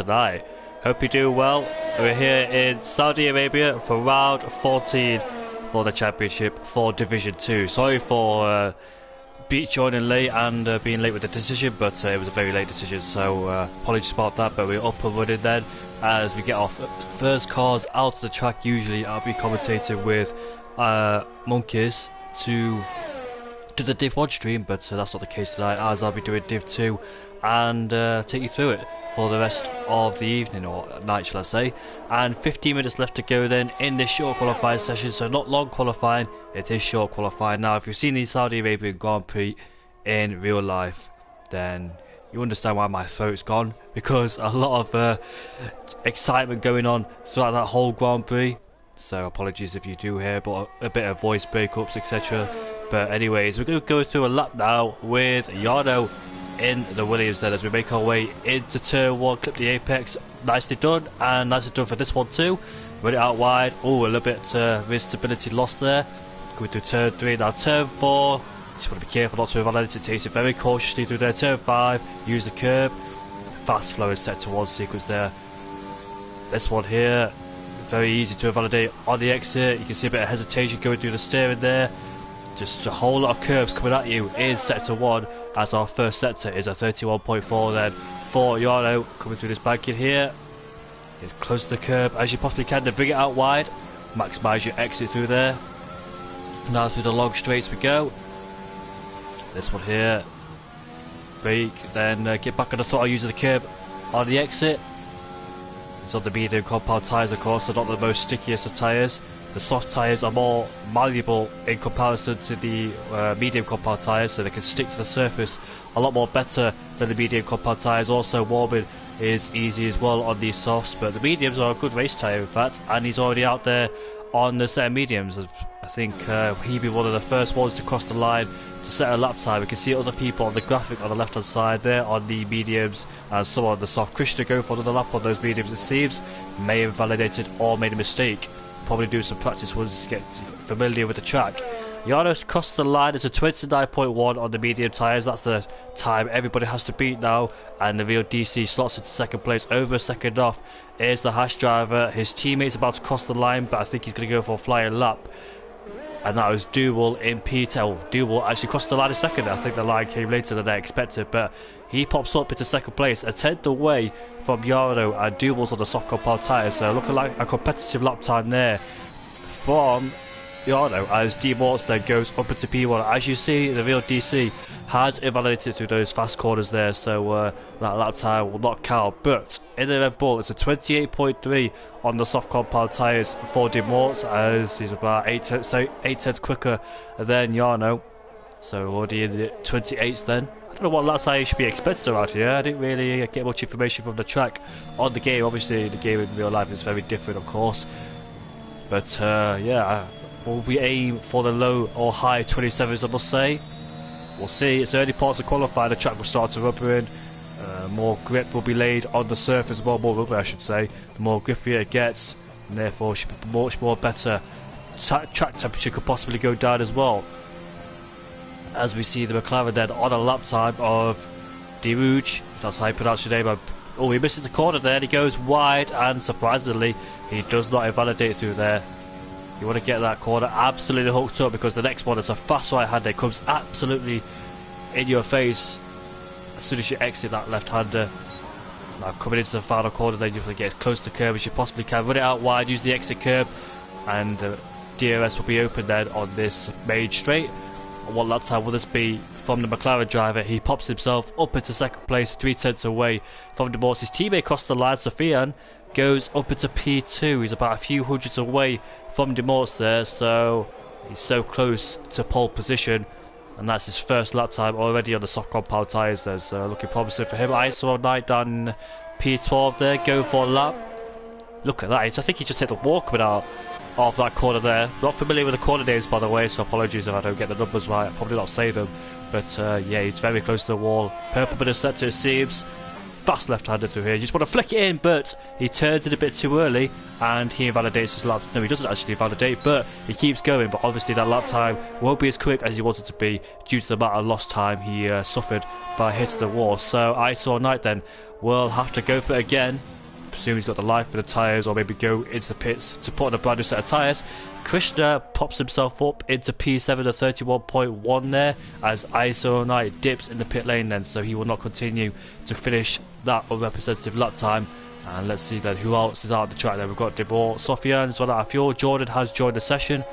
tonight. Hope you're doing well. We're here in Saudi Arabia for round 14 for the championship for Division 2. Sorry for joining late and being late with the decision, but it was a very late decision, so apologies about that. But we're up and running then as we get our first cars out of the track. Usually I'll be commentating with Monkeys to do the Div 1 stream, but that's not the case tonight, as I'll be doing Div 2 and take you through it for the rest of the evening, or night shall I say. And 15 minutes left to go then in this short qualifying session, so not long qualifying, it is short qualifying. Now if you've seen the Saudi Arabian Grand Prix in real life, then you understand why my throat's gone, because a lot of excitement going on throughout that whole Grand Prix. So apologies if you do hear but a bit of voice breakups, etc. But anyways, we're going to go through a lap now with Yarno in the Williams then as we make our way into turn 1. Clip the apex, nicely done, and nicely done for this one too. Run it out wide. Oh, a little bit of stability lost there. Going to turn 3, now turn 4. Just want to be careful not to invalidate it, takes it very cautiously through there. Turn 5, use the curb. Fast flowing sector 1 sequence there. This one here, very easy to invalidate on the exit. You can see a bit of hesitation going through the steering there. Just a whole lot of curves coming at you in sector 1, as our first sector is a 31.4 then for Yarno coming through this banking here. It's close to the curb as you possibly can to bring it out wide. Maximise your exit through there. Now through the long straights we go. This one here. Brake, then get back on the throttle using the curb on the exit. It's on the medium compound tyres of course, so not the most stickiest of tyres. The soft tyres are more malleable in comparison to the medium compound tyres, so they can stick to the surface a lot more better than the medium compound tyres. Also warming is easy as well on these softs, but the mediums are a good race tyre in fact, and he's already out there on the set of mediums. I think he'd be one of the first ones to cross the line to set a lap time. We can see other people on the graphic on the left hand side there on the mediums and some on the soft. Krishna go for another lap on those mediums, it seems. May have validated or made a mistake. Probably do some practice once to get familiar with the track. Yarno's crossed the line. It's a 29.1 on the medium tyres. That's the time everybody has to beat now, and the real DC slots into second place. Over a second off is the Hash driver. His teammate's about to cross the line, but I think he's going to go for a flying lap, and that was Dual in P10. Dual actually crossed the line a second. I think the line came later than I expected, but he pops up into second place, a tenth away from Yarno, and Dual's on the soft compound tyres, so looking like a competitive lap time there from Yarno as D Morts then goes up into P1. As you see, the real DC has invalidated through those fast corners there, so that lap time will not count. But in the Red Bull, it's a 28.3 on the soft compound tyres for D Morts, as he's about 8 tenths quicker than Yarno, so already in the 28s then. I don't know what lap time should be expected around here. I didn't really get much information from the track on the game. Obviously the game in real life is very different of course, but yeah, we aim for the low or high 27s, I must say. We'll see. It's early parts of qualifying. The track will start to rubber in. More grip will be laid on the surface. More rubber, I should say. The more grippier it gets, and therefore should be much more better. Track temperature could possibly go down as well, as we see the McLaren then on a lap time of Dirouge, if that's how you pronounce your name. Oh, he misses the corner there, and he goes wide, and surprisingly he does not invalidate through there. You want to get that corner absolutely hooked up, because the next one is a fast right-hander. It comes absolutely in your face as soon as you exit that left-hander. Now coming into the final corner, then you have to get as close to the curb as you possibly can. Run it out wide, use the exit curb, and DRS will be open then on this main straight. And what lap time will this be from the McLaren driver? He pops himself up into second place, 3 tenths away from the Morse. His teammate crossed the line, Sofian, goes up into P2. He's about a few hundreds away from Demorts there, so he's so close to pole position, and that's his first lap time already on the soft compound tyres there, so looking promising for him. ISRL Night down P12 there, go for a lap. Look at that, I think he just hit the wall coming out of that corner there. Not familiar with the corner names by the way, so apologies if I don't get the numbers right. I'll probably not say them, but yeah, he's very close to the wall. Purple bit of sector it seems. Fast left-hander through here. You just want to flick it in, but he turns it a bit too early and he invalidates his lap. No, he doesn't actually invalidate, but he keeps going. But obviously that lap time won't be as quick as he wanted to be due to the amount of lost time he suffered by hitting the wall. So ISRL Night then will have to go for it again. presume he's got the life for the tyres, or maybe go into the pits to put on a brand new set of tyres. Krishna pops himself up into P7 at 31.1 there, as ISRL dips in the pit lane then, so he will not continue to finish that unrepresentative lap time. And let's see then who else is out of the track there. We've got Debor, Sofian as well out of fuel. Jordan has joined the session.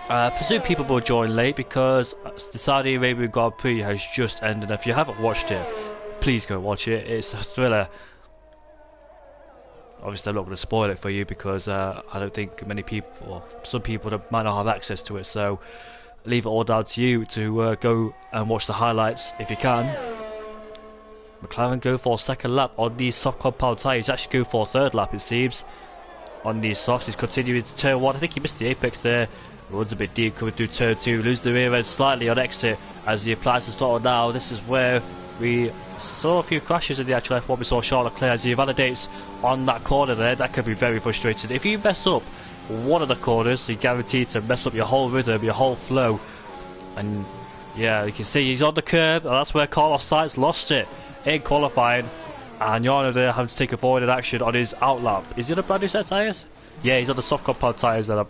I presume people will join late because the Saudi Arabian Grand Prix has just ended. If you haven't watched it, please go watch it. It's a thriller. Obviously I'm not going to spoil it for you because I don't think many people, or some people might not have access to it, so leave it all down to you to go and watch the highlights if you can. McLaren go for a second lap on these soft compound tyres. He's actually going for a third lap it seems on these softs. He's continuing to turn 1. I think he missed the apex there. Runs a bit deep coming through turn 2. Loses the rear end slightly on exit as he applies the throttle now. This is where we saw a few crashes in the actual F1. We saw Charles Leclerc as he validates on that corner there. That can be very frustrating. If you mess up one of the corners, you're guaranteed to mess up your whole rhythm, your whole flow. And yeah, you can see he's on the curb, and that's where Carlos Sainz lost it in qualifying. And Jarno there having to take avoided action on his outlap. Is he on a brand new set of tyres? Yeah, he's on the soft compound tyres there.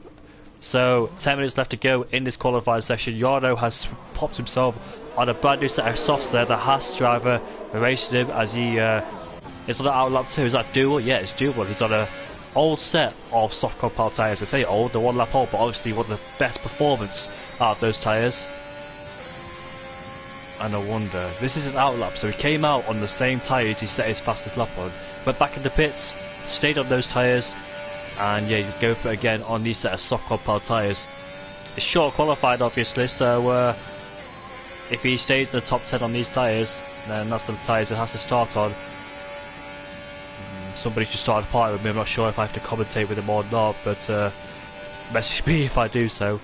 So 10 minutes left to go in this qualifying session. Jarno has popped himself on a brand new set of softs there. The Haas driver racing him as he is on the outlap too. Is that dual? Yeah, it's dual. He's on a old set of soft compound tyres. I say old, the 1 lap old, but obviously one of the best performance out of those tyres. And I wonder, this is his outlap, so he came out on the same tyres he set his fastest lap on, went back in the pits, stayed on those tyres, and yeah, he's go for it again on these set of soft compound tyres. It's short qualified obviously, so if he stays in the top 10 on these tyres, then that's the tyres it has to start on. Somebody's just started partying with me. I'm not sure if I have to commentate with him or not, but message me if I do so.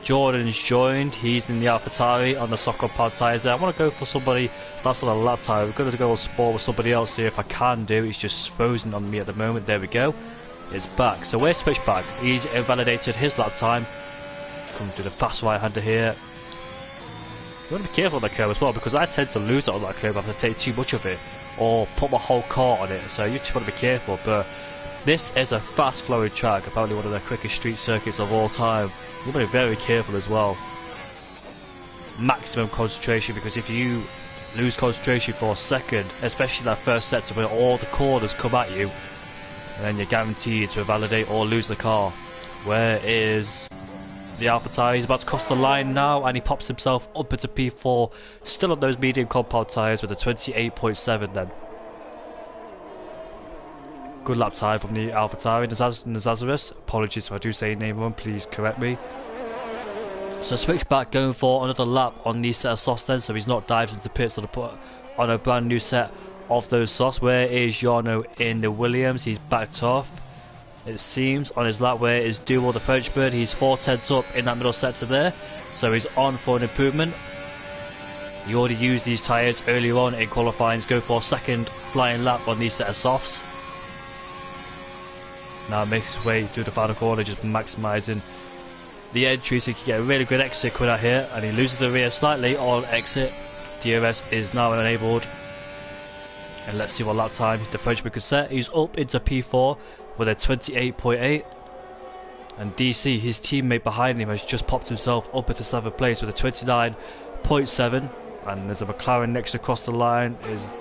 Jordan's joined. He's in the AlphaTauri on the soft compound tyres there. I want to go for somebody that's on a lap tyre. We're going to go on sport with somebody else here if I can do. He's just frozen on me at the moment. There we go. It's back. So we're switched back. He's invalidated his lap time. Coming to the fast right-hander here. You want to be careful on the curb as well, because I tend to lose it on that curb if I take too much of it or put my whole car on it, so you just want to be careful. But this is a fast flowing track, apparently one of the quickest street circuits of all time. You want to be very careful as well. Maximum concentration, because if you lose concentration for a second, especially that first sector where all the corners come at you, then you're guaranteed to invalidate or lose the car. Where is the AlphaTauri? He's about to cross the line now, and he pops himself up into P4, still on those medium compound tyres with a 28.7 then. Good lap time from the AlphaTauri. Nazaris, apologies if I do say your name wrong, please correct me. So switch back, going for another lap on these set of softs then, so he's not dived into the pits on a brand new set of those softs. Where is Jarno in the Williams? He's backed off, it seems, on his lap. Where is Dual, the French bird? He's 4 tenths up in that middle sector there, so he's on for an improvement. He already used these tyres earlier on in qualifying. He's going for a second flying lap on these set of softs. Now makes his way through the final corner, just maximising the entry so he can get a really good exit coming out here, and he loses the rear slightly on exit. DRS is now enabled, and let's see what lap time the Frenchman can set. He's up into P4 with a 28.8, and DC, his teammate behind him, has just popped himself up into 7th place with a 29.7. And there's a McLaren next across the line.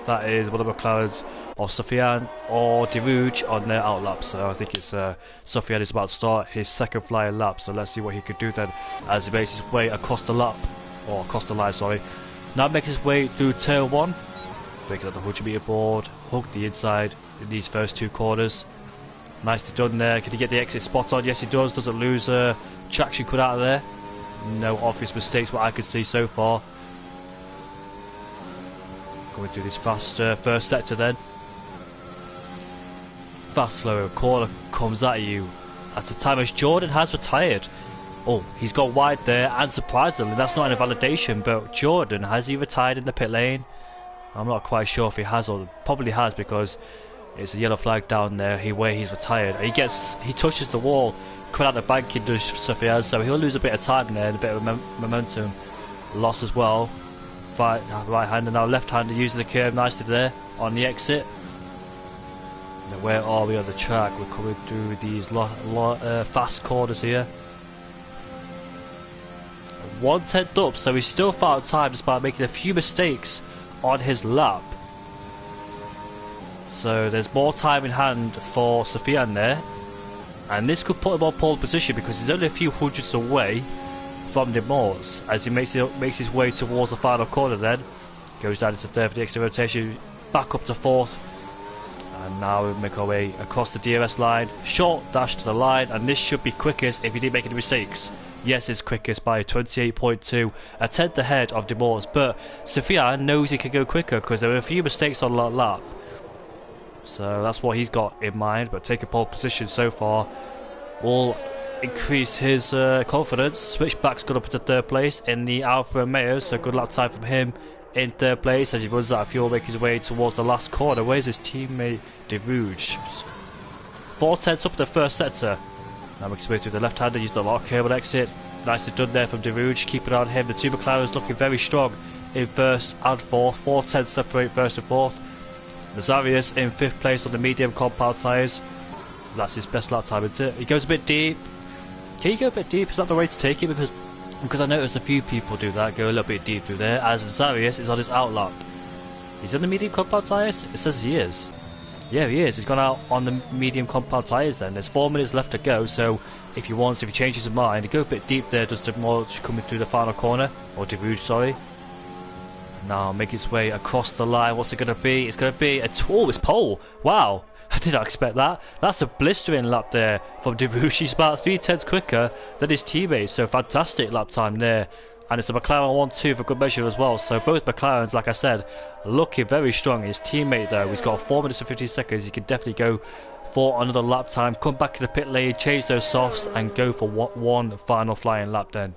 That is one of the McLarens, or Sofian or Derouge on their outlap. So I think it's Sofian is about to start his second flying lap. So let's see what he could do then as he makes his way across the lap, or across the line, sorry. Now makes his way through turn 1, breaking up the 100 meter board, hook the inside in these first 2 corners. Nicely done there. Can he get the exit spot on? Yes, he does. Doesn't lose traction cut out of there. No obvious mistakes what I could see so far. Going through this fast first sector then. Fast flowing corner comes at you at the time as Jordan has retired. Oh, he's got wide there, and surprisingly that's not an invalidation, but Jordan, has he retired in the pit lane? I'm not quite sure if he has, or probably has, because it's a yellow flag down there where he's retired. He touches the wall, cut out the bank into Sofian, so he'll lose a bit of time there and a bit of momentum loss as well. Right hander, now left hander, using the curve nicely there on the exit. Now where are we on the track? We're coming through these fast corners here. 1/10 up, so he's still found time despite making a few mistakes on his lap. So there's more time in hand for Sofian there, and this could put him on pole position because he's only a few hundreds away from Demors as he makes his way towards the final corner. Then goes down into third for the extra rotation, back up to fourth, and now we make our way across the DRS line. Short dash to the line, and this should be quickest if he didn't make any mistakes. Yes, it's quickest by 28.2, a tenth ahead of Demors, but Sofian knows he can go quicker because there were a few mistakes on that lap. So that's what he's got in mind, but taking pole position so far will increase his confidence. Switchback's got up into third place in the Alfa Romeo, so good lap time from him in third place as he runs out of fuel, making his way towards the last corner. Where's his teammate De Rouge? 4/10 up the first sector. Now makes his way through the left-hander, used a lot of cable exit. Nicely done there from De Rouge, keeping on him. The two McLarens looking very strong in first and fourth. 4/10 separate first and fourth. Nazarius in fifth place on the medium compound tyres. That's his best lap time, isn't it? He goes a bit deep. Can you go a bit deep? Is that the way to take it? Because I noticed a few people do that, go a little bit deep through there, as Nazarius is on his out lap. He's on the medium compound tyres? It says he is. Yeah, he is. He's gone out on the medium compound tyres then. There's 4 minutes left to go, so if he changes his mind, he go a bit deep there, just to Demors coming through the final corner, or De Rouge, sorry. Now make his way across the line. What's it going to be? It's going to be it's pole. Wow, I did not expect that. That's a blistering lap there from De Rouge. He's about 3/10 quicker than his teammates, so fantastic lap time there. And it's a McLaren 1-2 for good measure as well. So both McLarens, like I said, looking very strong. His teammate though, he's got 4 minutes and 15 seconds. He can definitely go for another lap time, come back to the pit lane, change those softs, and go for one final flying lap then.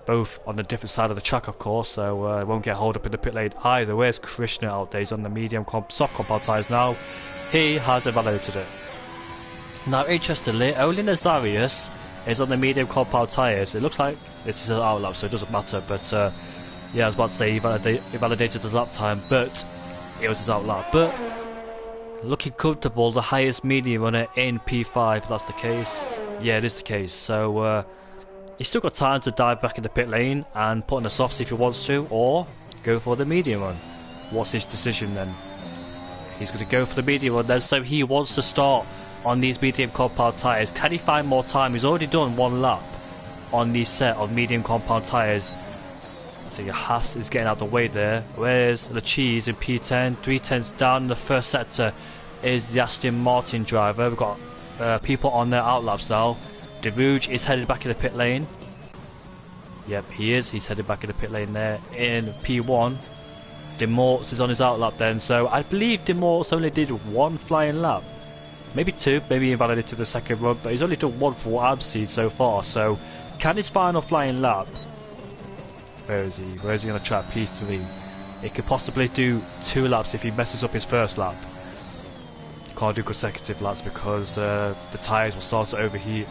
Both on the different side of the track, of course, so won't get hold up in the pit lane either. Where's Krishna out there? He's on the medium soft compound tyres now. He has invalidated it. Now, interestingly, only Nazarius is on the medium compound tyres. It looks like this is an out lap, so it doesn't matter. But yeah, I was about to say he validated his lap time, but it was his out lap. But looking comfortable, the highest medium runner in P5. If that's the case. Yeah, it is the case. So. He's still got time to dive back in the pit lane and put on the softs if he wants to, or go for the medium one. What's his decision then? He's going to go for the medium one then, so he wants to start on these medium compound tyres. Can he find more time? He's already done one lap on the set of medium compound tyres. I think Haas is getting out of the way there. Where's the cheese in P10? 3/10 down in the first sector is the Aston Martin driver. We've got people on their out laps now. De Rouge is headed back in the pit lane. Yep, he is. He's headed back in the pit lane there in P1. Demors is on his out lap then. So I believe Demors only did one flying lap. Maybe two. Maybe he invalidated the second run. But he's only done one for Abseed so far. So can his final flying lap... Where is he? Where is he on the track? P3. He could possibly do 2 laps if he messes up his first lap. Can't do consecutive laps because the tyres will start to overheat.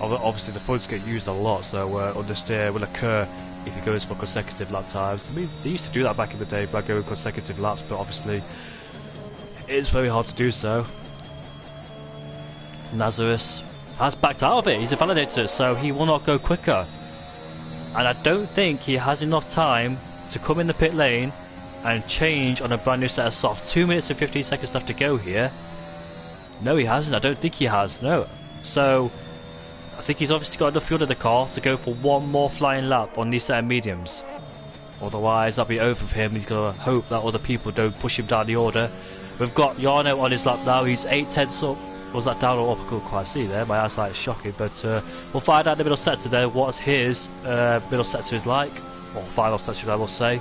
Obviously the fronts get used a lot, so understeer will occur if he goes for consecutive lap times. I mean, they used to do that back in the day by going consecutive laps, but obviously it's very hard to do so. Nazarius has backed out of it. He's invalidated, so he will not go quicker. And I don't think he has enough time to come in the pit lane and change on a brand new set of softs. 2 minutes and 15 seconds left to go here. No, he hasn't. I don't think he has. No. So I think he's obviously got enough fuel in the car to go for one more flying lap on these set of mediums. Otherwise, that'll be over for him. He's going to hope that other people don't push him down the order. We've got Jarno on his lap now. He's 8/10 up. Was that down or up? I couldn't quite see there. My eyesight is shocking. But we'll find out in the middle sector there what his middle sector is like. Or final sector, I will say.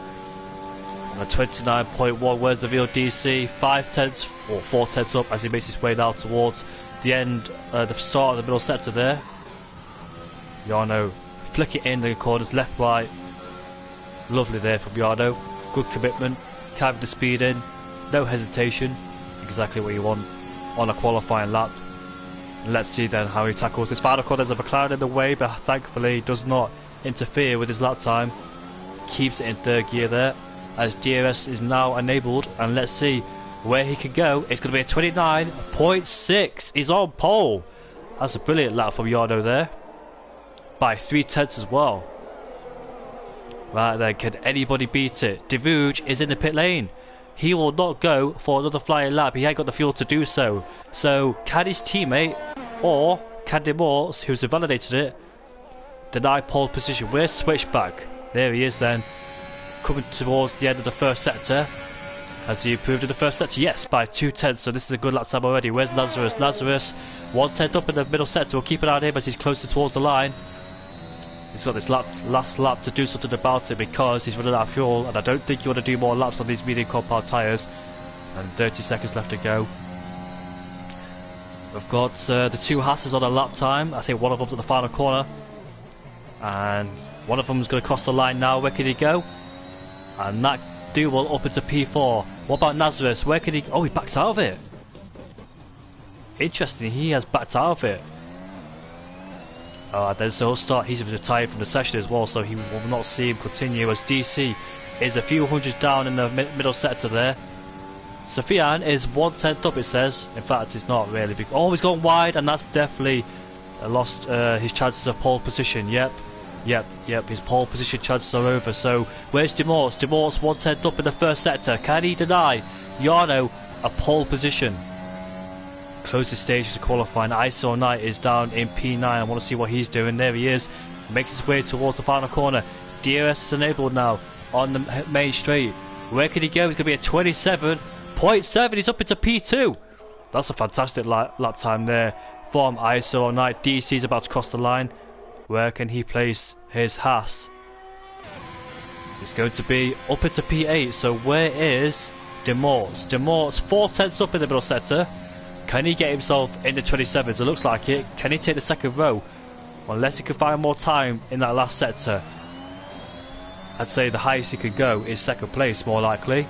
And 29.1. Where's the real DC? 5/10 or 4/10 up as he makes his way now towards the end, the start of the middle sector there. Jarno flick it in the corners, left, right. Lovely there from Jarno. Good commitment, carried the speed in, no hesitation. Exactly what you want on a qualifying lap. And let's see then how he tackles this final corner. There's a McLaren in the way, but thankfully does not interfere with his lap time. Keeps it in third gear there, as DRS is now enabled. And let's see where he can go. It's going to be a 29.6. He's on pole. That's a brilliant lap from Jarno there. By 3/10 as well. Right then, can anybody beat it? De Rouge is in the pit lane. He will not go for another flying lap. He ain't got the fuel to do so. So, can his teammate or can De Morts, who's invalidated it, deny pole position? Where's Switchback? There he is then. Coming towards the end of the first sector. Has he improved in the first sector? Yes, by 2/10. So this is a good lap time already. Where's Nazarus? Nazarus 1/10 up in the middle sector. We'll keep an eye on him as he's closer towards the line. He's got this last lap to do something about it because he's running out of fuel, and I don't think you want to do more laps on these medium compound tyres. And 30 seconds left to go. We've got the two Hasses on a lap time. I think one of them's at the final corner, and one of them's going to cross the line now. Where can he go? And that duel up into P4. What about Nazarus? Where can he? Oh, he backs out of it. Interesting, he has backed out of it. Then so he'll start. He's retired from the session as well, so he will not see him continue as DC is a few hundreds down in the middle sector there. Sofian is 1/10 up, it says. In fact, it's not really big. Oh, he's gone wide, and that's definitely lost his chances of pole position. Yep. His pole position chances are over. So where's De Morts? De Morts 1/10 up in the first sector. Can he deny Jarno a pole position? Closest stage to qualifying. ISRL Knight is down in P9. I want to see what he's doing. There he is, making his way towards the final corner. DRS is enabled now on the main straight. Where can he go? He's going to be a 27.7. He's up into P2. That's a fantastic lap time there from ISRL Knight. DC's about to cross the line. Where can he place his Haas? It's going to be up into P8. So where is De Morts? De Morts 4/10 up in the middle sector. Can he get himself into 27s? It looks like it. Can he take the second row? Unless he can find more time in that last sector. I'd say the highest he could go is second place, more likely.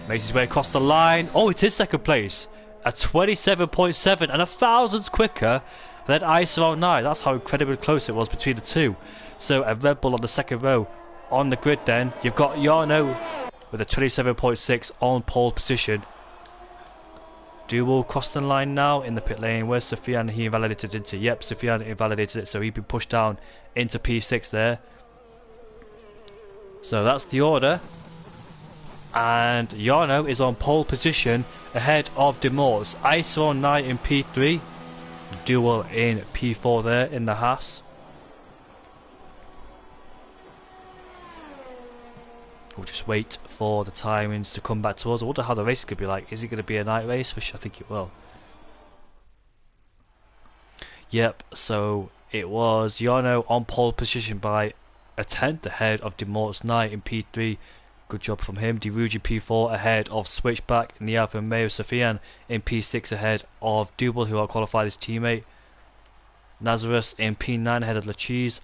Makes his way across the line. Oh, it is second place. A 27.7 and a thousandth quicker than ISRL 9. That's how incredibly close it was between the two. So a Red Bull on the second row. On the grid then, you've got Jarno with a 27.6 on pole position. Duel cross the line now in the pit lane. Where's Sofian? He invalidated into. Yep, Sofian invalidated it, so he'd been pushed down into P6 there. So that's the order. And Jarno is on pole position ahead of De Morts. ISRL Knight in P3. Duel in P4 there in the Haas. We'll just wait for the timings to come back to us. I wonder how the race could be like. Is it going to be a night race? Which I think it will. Yep, so it was Jarno on pole position by a 10th ahead of De Morts Knight in P3. Good job from him. De Rouge in P4 ahead of Switchback. Niaf and Mayo Sofian in P6 ahead of Double, who outqualified his teammate. Nazarus in P9 ahead of Lachise.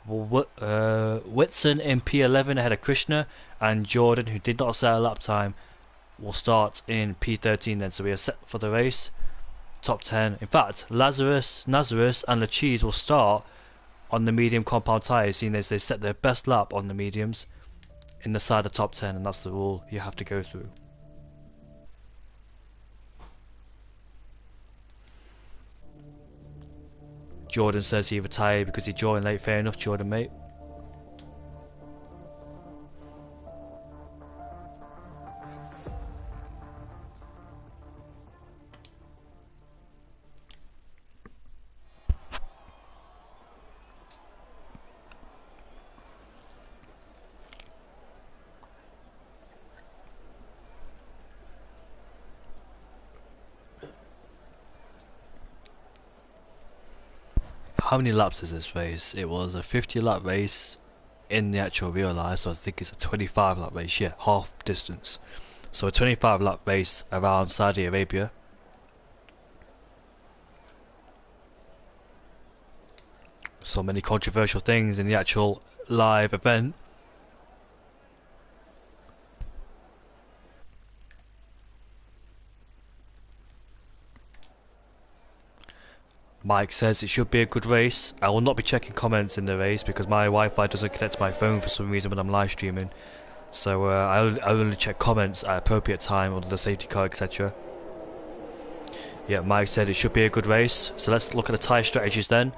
Whitson in P11 ahead of Krishna, and Jordan, who did not set a lap time, will start in P13 then. So we are set for the race. Top 10. In fact, Nazarus and Lachise will start on the medium compound tyres, seeing as they set their best lap on the mediums in the side of top 10, and that's the rule you have to go through. Jordan says he retired because he joined late. Fair enough, Jordan, mate. How many laps is this race? It was a 50 lap race in the actual real life, so I think it's a 25 lap race, yeah, half distance. So a 25 lap race around Saudi Arabia. So many controversial things in the actual live event. Mike says it should be a good race. I will not be checking comments in the race because my Wi-Fi doesn't connect to my phone for some reason when I'm live streaming. So I only check comments at appropriate time on the safety car, etc. Yeah, Mike said it should be a good race. So let's look at the tyre strategies then.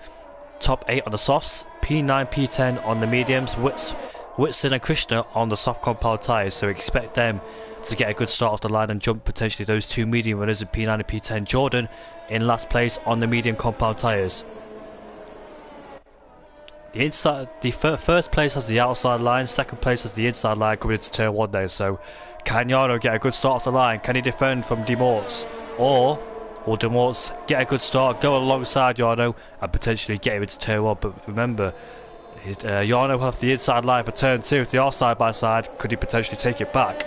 Top 8 on the softs, P9, P10 on the mediums, Whitson and Krishna on the soft compound tyres. So expect them to get a good start off the line and jump potentially those two medium runners in P9 and P10. Jordan in last place on the medium compound tyres. The first place has the outside line, second place has the inside line coming into turn 1 there. So can Jarno get a good start off the line? Can he defend from De Moorts? Or will De Moorts get a good start, go alongside Jarno and potentially get him into turn 1? But remember, Jarno will have the inside line for turn 2. If they are side by side, could he potentially take it back?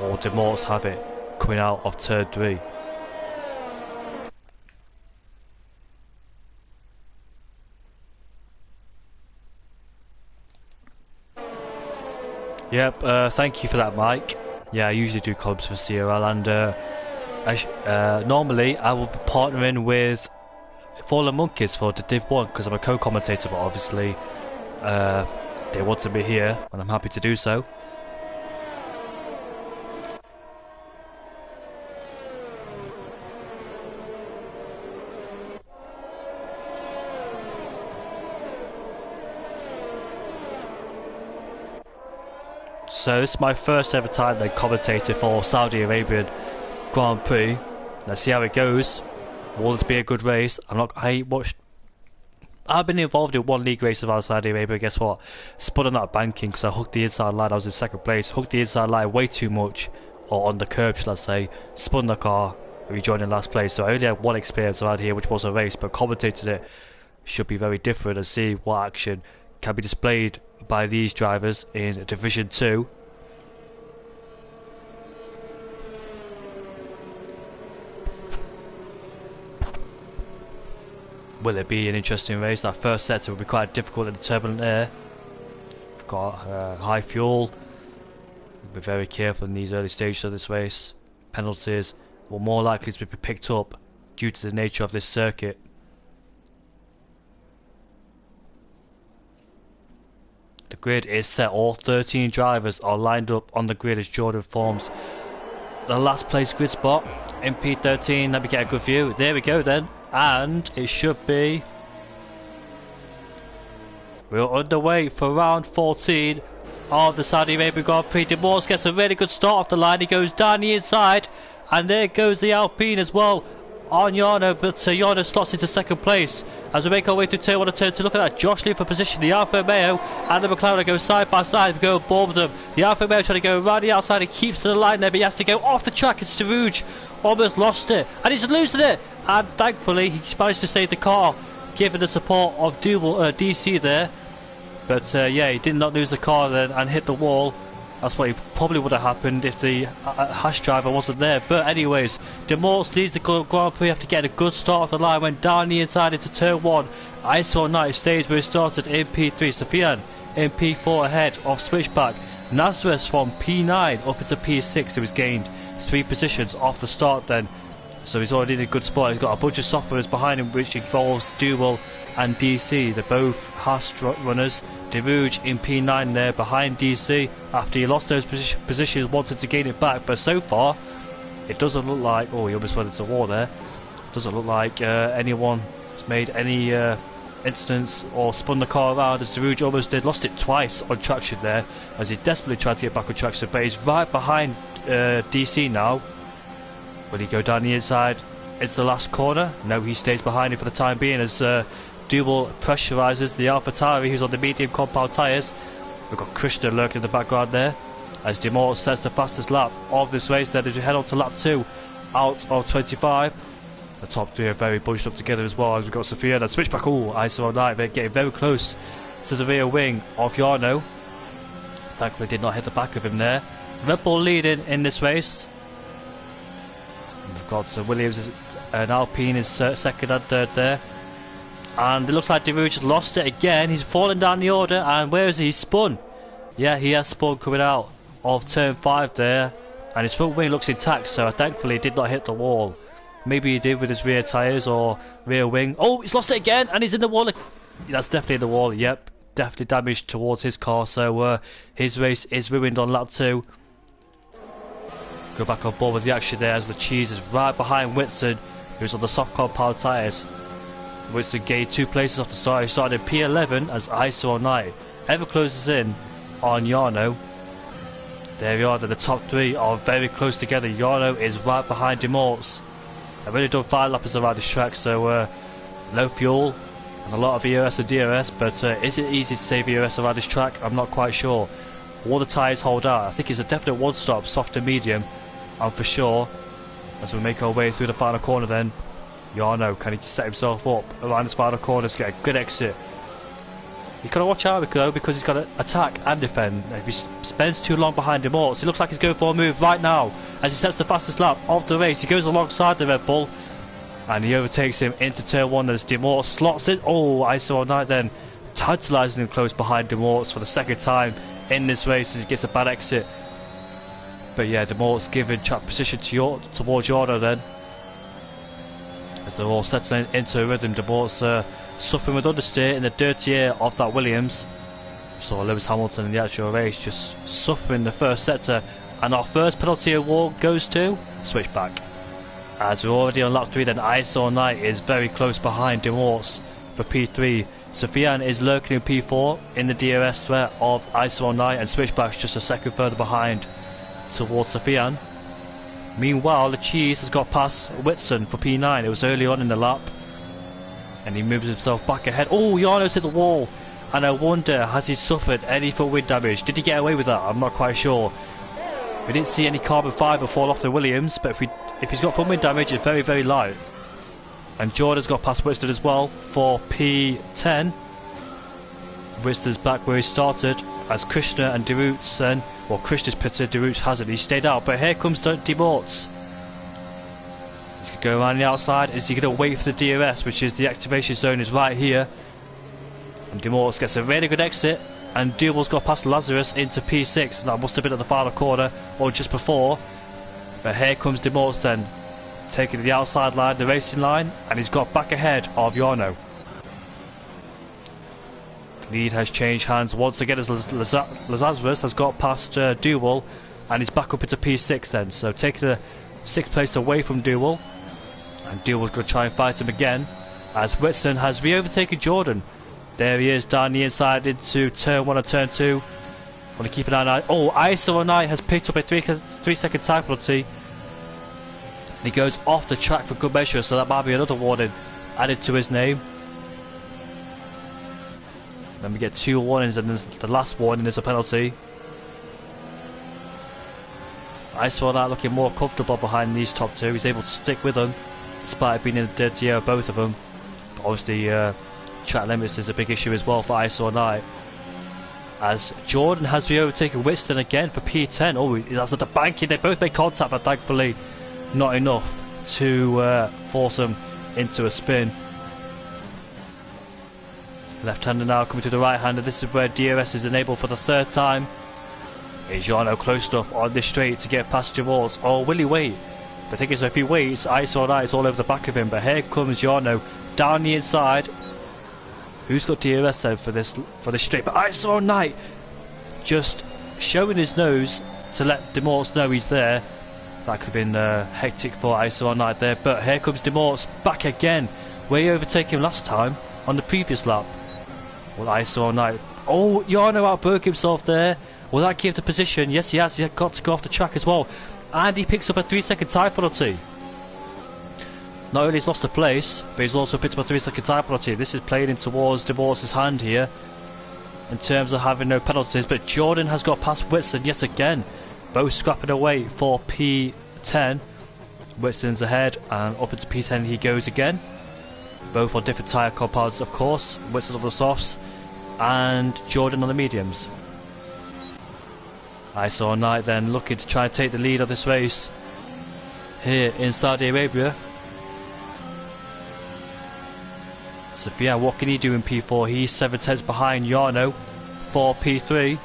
Or De Moorts have it coming out of turn 3? Yep, thank you for that, Mike. Yeah, I usually do comps for CRL, and normally I will be partnering with Fallen Monkeys for the Div 1 because I'm a co-commentator, but obviously they wanted me here and I'm happy to do so. So this is my first ever time they commentated for Saudi Arabian Grand Prix. Let's see how it goes. Will this be a good race? I've been involved in one league race of Saudi Arabia. Guess what? Spun on that banking because I hooked the inside line. I was in second place. Hooked the inside line way too much, or on the curb, shall I say? Spun the car, rejoined in last place. So I only had one experience around here, which was a race, but commentating it should be very different and see what action can be displayed by these drivers in Division 2. Will it be an interesting race? That first sector will be quite difficult in the turbulent air. We've got high fuel. Be very careful in these early stages of this race. Penalties will more likely to be picked up due to the nature of this circuit. The grid is set. All 13 drivers are lined up on the grid as Jordan forms the last place grid spot in P13. Let me get a good view. There we go then. And it should be... we're underway for round 14 of the Saudi Arabian Grand Prix. De Moorts gets a really good start off the line. He goes down the inside. And there goes the Alpine as well on Jarno, but Jarno slots into second place as we make our way through turn 1 and turn 2. Look at that, Josh Lee for position. The Alfa Romeo and the McLaren go side by side. We go aboard them. The Alfa Romeo trying to go around the outside. He keeps to the line there, but he has to go off the track. It's Sarouge almost lost it, and he's losing it. And thankfully, he managed to save the car, given the support of DC there. But yeah, he did not lose the car then and hit the wall. That's what probably would have happened if the hash driver wasn't there. But anyways, De Moorts leads the Grand Prix after getting a good start off the line. Went down the inside into turn 1. ISRL Knight stays where he started in P3. Sofian in P4 ahead of Switchback. Nazareth from P9 up into P6. He was gained 3 positions off the start then. So he's already in a good spot. He's got a bunch of softwares behind him, which involves Dual and DC. They're both Haas runners. Derouge in P9 there behind DC after he lost those positions, wanted to gain it back. But so far, it doesn't look like... oh, he almost went into war there. Doesn't look like anyone has made any incidents or spun the car around as Derouge almost did. Lost it twice on traction there as he desperately tried to get back on traction. But he's right behind DC now. Will he go down the inside? It's the last corner. No, he stays behind him for the time being as Dual pressurises the AlphaTauri, who's on the medium compound tyres. We've got Krishna lurking in the background there as De Moorts sets the fastest lap of this race there as we head on to lap 2 out of 25. The top 3 are very bunched up together as well as we've got Sophia and Switchback. Oh, ISRL Knight getting very close to the rear wing of Jarno. Thankfully did not hit the back of him there. Red Bull leading in this race. We've got Williams and Alpine is second and third there. And it looks like Derouge has lost it again. He's fallen down the order. And where is he? He's spun. Yeah, he has spun coming out of turn 5 there. And his front wing looks intact, so thankfully he did not hit the wall. Maybe he did with his rear tyres or rear wing. Oh, he's lost it again, and he's in the wall. That's definitely in the wall, yep. definitely damaged towards his car, so his race is ruined on lap 2. Go back on board with the action there as the cheese is right behind Whitson, who's on the soft compound tyres. Whitson gained 2 places off the start. He started in P11 as ISRL Knight ever closes in on Jarno. There we are, the top 3 are very close together. Jarno is right behind Demorts. I've only done 5 laps around this track, so low fuel and a lot of EOS and DRS, but is it easy to save EOS around this track? I'm not quite sure. All the tyres hold out. I think it's a definite one stop, soft and medium. I'm for sure. As we make our way through the final corner then, Jarno, can he set himself up around this final corner to get a good exit? You gotta watch out though, because he's got to attack and defend. If he spends too long behind Demorts, he looks like he's going for a move right now as he sets the fastest lap of the race. He goes alongside the Red Bull and he overtakes him into turn 1 as Demorts slots in. Oh, ISRL Knight then tantalising him close behind Demorts for the second time in this race as he gets a bad exit. But yeah, Demorts giving track position towards Jarno then, as they're all settling into a rhythm. Demorts suffering with understeer in the dirty air of that Williams. Saw Lewis Hamilton in the actual race just suffering the first sector, and our first penalty award goes to Switchback. As we're already on lap 3 then, ISRL Knight is very close behind Demorts for P3. Sofian is lurking in P4 in the DRS threat of ISRL Knight, and Switchback's just a second further behind towards Sofian. Meanwhile, the cheese has got past Whitson for P9. It was early on in the lap, and he moves himself back ahead. Oh, Jarno's hit the wall, and I wonder, has he suffered any full wind damage? Did he get away with that? I'm not quite sure. We didn't see any carbon fibre fall off the Williams, but if he's got full wind damage, it's very, very light. And Jordan's got past Whitson as well for P10. Whitson's back where he started as Krishna and Deroots then. Well, Krishna's pitted, Deroots hasn't. He stayed out, but here comes Demorts. He's going to go around the outside. Is he going to wait for the DRS, which is the activation zone is right here. And Demorts gets a really good exit. And Duval's got past Lazarus into P6. That must have been at the final corner or just before. But here comes Demorts then, taking the outside line, the racing line, and he's got back ahead of Jarno. The lead has changed hands once again as Lazarus has got past Duval, and he's back up into P6 then. So taking the 6th place away from Duval, and Duval's going to try and fight him again as Whitson has re-overtaken Jordan. There he is down the inside into turn 1 and turn 2. Want to keep an eye on that. Oh, ISRL Knight has picked up a 3-second time penalty. He goes off the track for good measure, so that might be another warning added to his name. Then we get 2 warnings, and the last warning is a penalty. ISRL Knight looking more comfortable behind these top 2. He's able to stick with them despite being in the dirty air of both of them. But obviously track limits is a big issue as well for ISRL Knight, as Jordan has re-overtaken Whitson again for P10. Oh, that's at the banking. They both made contact, but thankfully not enough to force them into a spin. Left-hander now coming to the right-hander. This is where DRS is enabled for the 3rd time. Is Jarno close enough on this straight to get past Demorts? Or will he wait? The thing is, if he waits, ISRL Knight is all over the back of him. But here comes Jarno down the inside. Who's got DRS then for this straight? But ISRL Knight just showing his nose to let Demorts know he's there. That could have been hectic for ISRL Knight there. But here comes Demorts back again, where he overtook him last time on the previous lap. Well, ISRL Knight. Oh, Jarno outbroke himself there. Will that give the position? Yes, he has. He got to go off the track as well. And he picks up a 3-second time penalty. Not only he's lost a place, but he's also picked up a 3-second time penalty. This is playing in towards Demorts' hand here in terms of having no penalties. But Jordan has got past Whitson yet again. Both scrapping away for P10. Whitson's ahead, and up into P10 he goes again. Both on different tyre compounds, of course. Whitson on the softs and Jordan on the mediums. ISRL Knight then looking to try and take the lead of this race here in Saudi Arabia. Sofian, what can he do in P4? He's 7/10 behind Jarno for P3.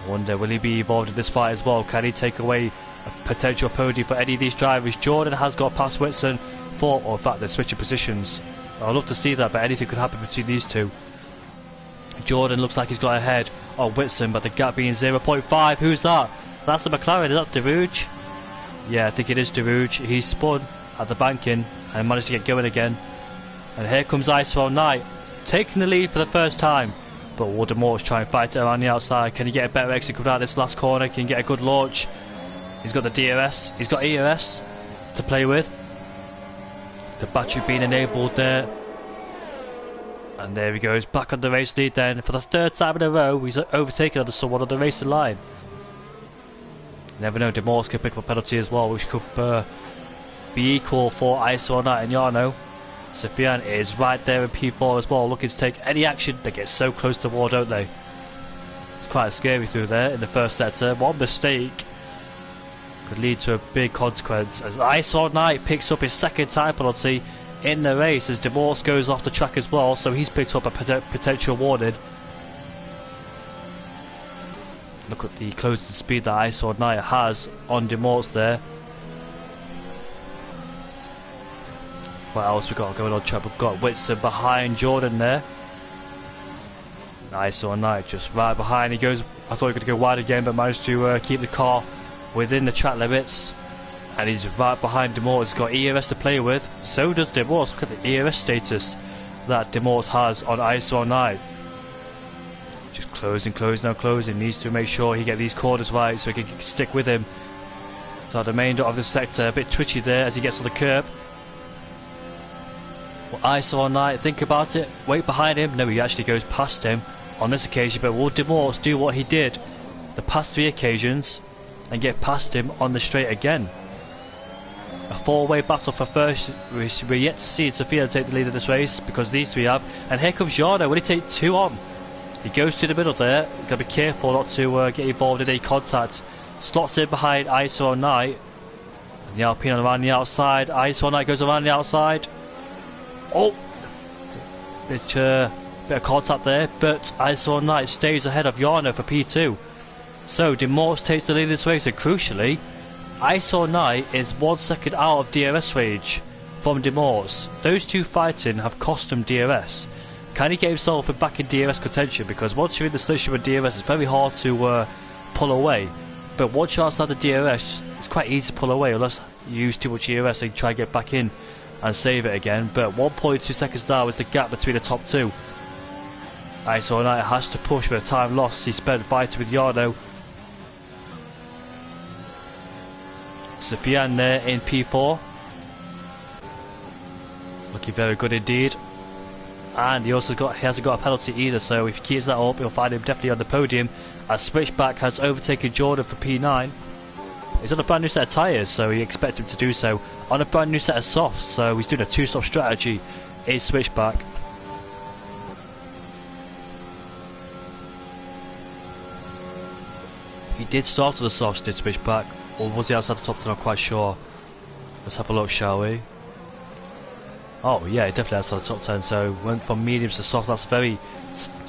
I wonder, will he be involved in this fight as well? Can he take away a potential podium for any of these drivers? Jordan has got past Whitson or in fact they're switching positions. I'd love to see that, but anything could happen between these two. Jordan looks like he's got ahead of Whitson, but the gap being 0.5. Who's that? That's the McLaren. Is that Darouge? Yeah, I think it is Darouge. He's spun at the banking and managed to get going again. And here comes ISRL Knight, taking the lead for the first time. But Waldemort's trying to fight it around the outside. Can he get a better exit coming out of this last corner? Can he get a good launch? He's got the DRS. He's got ERS to play with. The battery being enabled there. And there he goes, back on the race lead then. For the third time in a row, he's overtaken under someone on the racing line. You never know, Demorse could pick up a penalty as well, which could be equal for ISRL Knight and Jarno. Sofian is right there in P4 as well, looking to take any action. They get so close to the wall, don't they? It's quite scary through there in the first sector. One mistake could lead to a big consequence as ISRL Knight picks up his second time penalty in the race as Demorse goes off the track as well, so he's picked up a potential warning. Look at the closing speed that ISRL Knight has on Demorse there. What else we got going on track? We've got Whitson behind Jordan there. ISRL Knight just right behind. He goes, I thought he was going to go wide again, but managed to keep the car within the track limits. And he's right behind Demorse. He's got ERS to play with. So does Demorse. Look at the ERS status that Demorse has on ISRL Knight. Just closing. Needs to make sure he gets these corners right so he can stick with him. So the remainder of the sector a bit twitchy there as he gets on the curb. Well, ISRL Knight, think about it. Wait behind him. No, he actually goes past him on this occasion. But will Demorse do what he did the past 3 occasions and get past him on the straight again? A 4-way battle for first. We're yet to see Sofia take the lead of this race because these 3 have. And here comes Jarno. Will he take 2 on? He goes to the middle there. Got to be careful not to get involved in any contact. Slots in behind ISRL Knight. And the Alpine around the outside. ISRL Knight goes around the outside. Oh! Bit of contact there. But ISRL Knight stays ahead of Jarno for P2. So Demorse takes the lead of this race. And crucially, ISRL Knight is 1 second out of DRS range from Demorse. Those 2 fighting have cost him DRS. Can he get himself back in DRS contention? Because once you're in the slipstream with DRS, it's very hard to pull away. But once you're outside the DRS, it's quite easy to pull away unless you use too much ERS and try to get back in and save it again. But 1.2 seconds now is the gap between the top 2. ISRL Knight has to push with a time loss. He spent fighting with Jarno. Sofian there in P4. Looking very good indeed. And he hasn't got a penalty either, so if he keeps that up, you'll find him definitely on the podium. As Switchback has overtaken Jordan for P9. He's on a brand new set of tyres, so you expect him to do so. On a brand new set of softs, so he's doing a 2-stop strategy. Is Switchback. He did start with the softs, did Switchback. Or was he outside the top 10? I'm not quite sure. Let's have a look, shall we? Oh yeah, definitely outside the top 10. So went from mediums to soft. That's very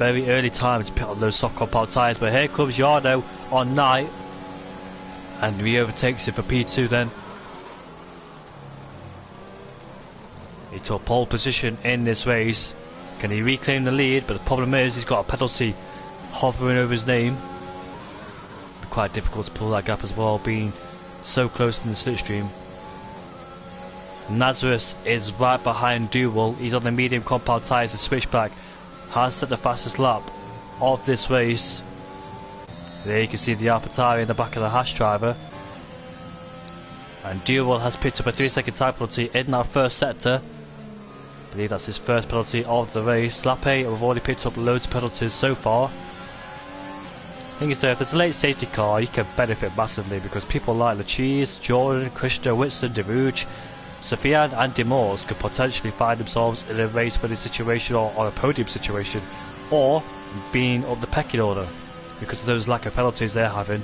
early time to put on those soft compound tyres. But here comes Jarno on Knight, and he overtakes him for P2 then. He took pole position in this race. Can he reclaim the lead? But the problem is he's got a penalty hovering over his name. Be quite difficult to pull that gap as well, being so close in the slipstream. Nazareth is right behind Duval. He's on the medium compound tyres. The Switchback has set the fastest lap of this race. There you can see the AlphaTauri in the back of the Haas driver. And Duval has picked up a 3-second time penalty in that first sector. I believe that's his first penalty of the race. Lappe have already picked up loads of penalties so far. Thing is though, if there's a late safety car, you can benefit massively because people like Lachise, Jordan, Krishna, Whitson, Derouge, Sofian and Demorse could potentially find themselves in a race winning situation or a podium situation, or being up the pecking order because of those lack of penalties they're having.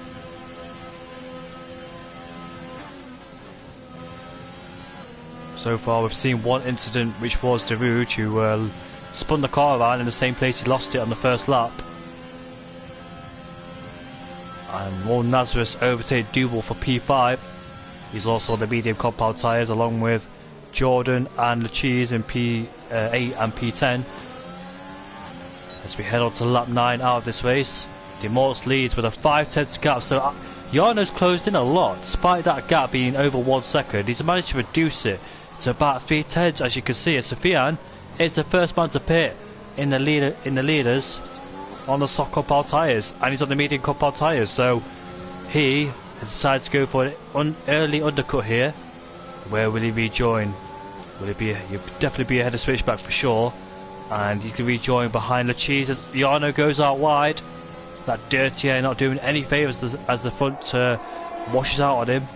So far we've seen one incident, which was Derouge, who spun the car around in the same place he lost it on the first lap. And Will Nazareth overtake Duval for P5. He's also on the medium compound tyres along with Jordan and Lachise in P8 and P10. as we head on to lap 9 out of this race. Demorts leads with a 5/10 gap, so Jarno's closed in a lot. Despite that gap being over 1 second, he's managed to reduce it to about 3/10, as you can see. As Sofian is the first man to pit in the leaders on the soft compound tyres, and he's on the medium compound tyres, so he has decided to go for an early undercut here. Where will he rejoin? Will it be? He'll definitely be ahead of Switchback for sure, and he can rejoin behind Lachise as Jarno goes out wide. That dirty air not doing any favours as the front washes out on him.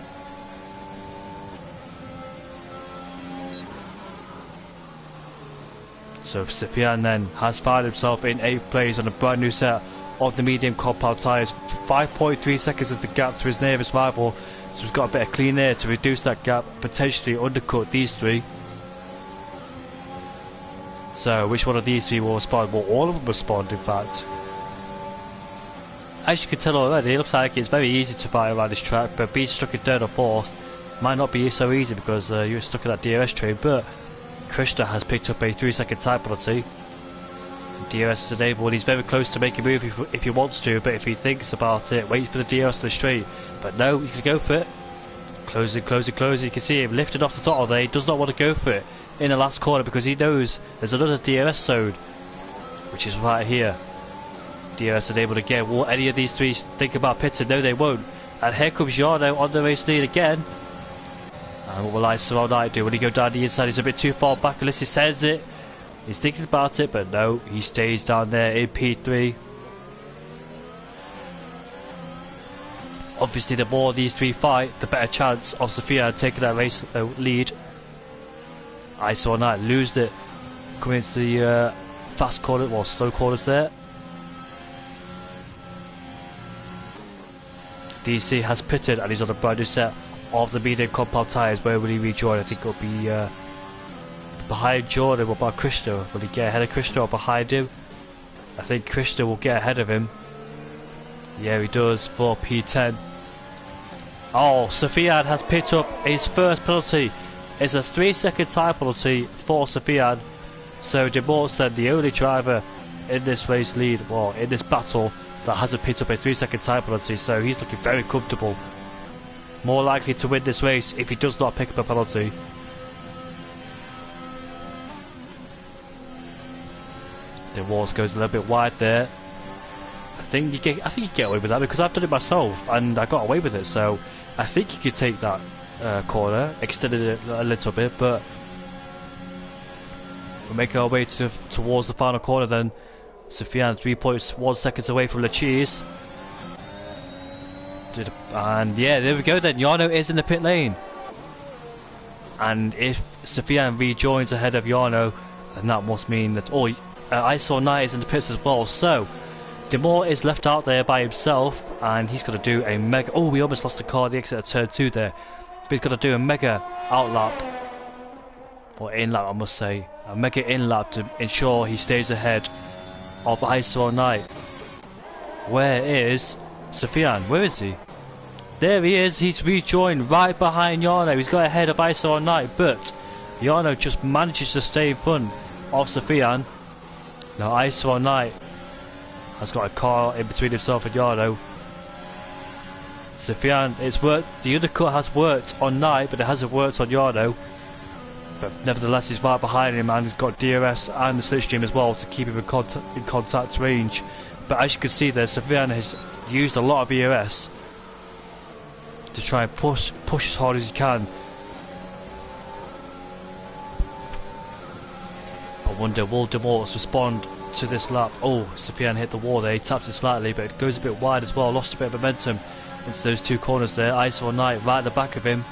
So Sofian then has found himself in 8th place on a brand new set of the medium compound tyres. 5.3 seconds is the gap to his nearest rival, so he's got a bit of clean air to reduce that gap, potentially undercut these three. So which one of these three will respond? Well, all of them respond in fact. As you can tell already, it looks like it's very easy to fight around this track, but being stuck in 3rd or 4th might not be so easy because you're stuck in that DRS train. But Krishna has picked up a 3-second time penalty. DRS is enabled. He's very close to making a move if he wants to, but if he thinks about it, wait for the DRS to the straight. But no, he's going to go for it. Closing. You can see him lifted off the throttle there. He does not want to go for it in the last corner because he knows there's another DRS zone, which is right here. DRS enabled again. Will any of these three think about pitting? No, they won't. And here comes Jarno on the race lead again. And what will ISRL Knight do? Will he go down the inside? He's a bit too far back unless he says it. He's thinking about it, but no, he stays down there in P3. Obviously, the more these three fight, the better chance of Sofian taking that race lead. ISRL Knight losed it coming into the fast corner, well, slow corners there. DC has pitted and he's on a brand new set of the medium compound tyres. Where will he rejoin? I think it'll be behind Jordan. What about Krishna? Will he get ahead of Krishna or behind him? I think Krishna will get ahead of him. Yeah, he does for P10. Oh, Sofian has picked up his first penalty. It's a 3-second time penalty for Sofian. So Demorts then the only driver in this race lead, well, in this battle, that hasn't picked up a 3-second time penalty, so he's looking very comfortable. More likely to win this race if he does not pick up a penalty. The walls goes a little bit wide there. I think you get away with that because I've done it myself and I got away with it. So I think you could take that corner, extended it a little bit, but we're making our way towards the final corner then. Sofian 3.1 seconds away from Lachise. And yeah, there we go then. Jarno is in the pit lane. And if Sofian rejoins ahead of Jarno, then that must mean that ISRL Knight is in the pits as well. So Demorts is left out there by himself, and he's got to do a mega. Oh, we almost lost the car at the exit of turn 2 there. But he's got to do a mega outlap, or in-lap, I must say, a mega in-lap to ensure he stays ahead of ISRL Knight. Where is Sofian? Where is he? There he is. He's rejoined right behind Jarno. He's got ahead of ISRL Knight, but Jarno just manages to stay in front of Sofian. Now ISRL Knight has got a car in between himself and Jarno. Sofian, it's worked. The undercut has worked on Knight, but it hasn't worked on Jarno. But nevertheless, he's right behind him, and he's got DRS and the slipstream as well to keep him in contact range. But as you can see there, Sofian has used a lot of ERS to try and push as hard as he can. I wonder, will Demorts respond to this lap? Oh, Sofian hit the wall there. He tapped it slightly, but it goes a bit wide as well. Lost a bit of momentum into those two corners there. ISRL Knight right at the back of him.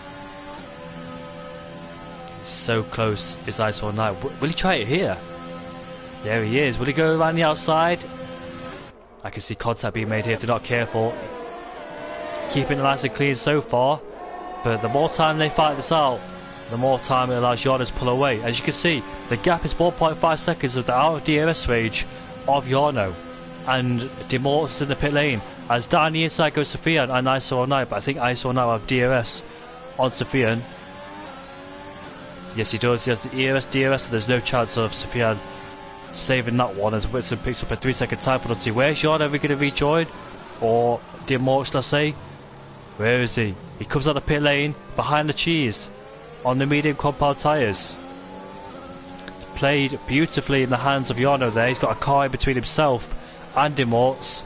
So close is ISRL Knight. Will he try it here? There he is. Will he go around the outside? I can see contact being made here if they're not careful. Keeping it nice and clean so far, but the more time they fight this out, the more time it allows Jarno to pull away. As you can see, the gap is 1.5 seconds of the out of DRS range of Jarno, and Demorts is in the pit lane. As down the inside goes Sofian and ISRL Knight, but I think ISRL Knight will have DRS on Sofian. Yes, he does. He has the ERS, DRS, so there's no chance of Sofian saving that one as Whitson picks up a 3-second time penalty. Where's Yarn? Are we going to rejoin? Or Demorch, let's say? Where is he? He comes out the pit lane behind the cheese on the medium compound tyres. Played beautifully in the hands of Yarno there. He's got a car in between himself and Demorch.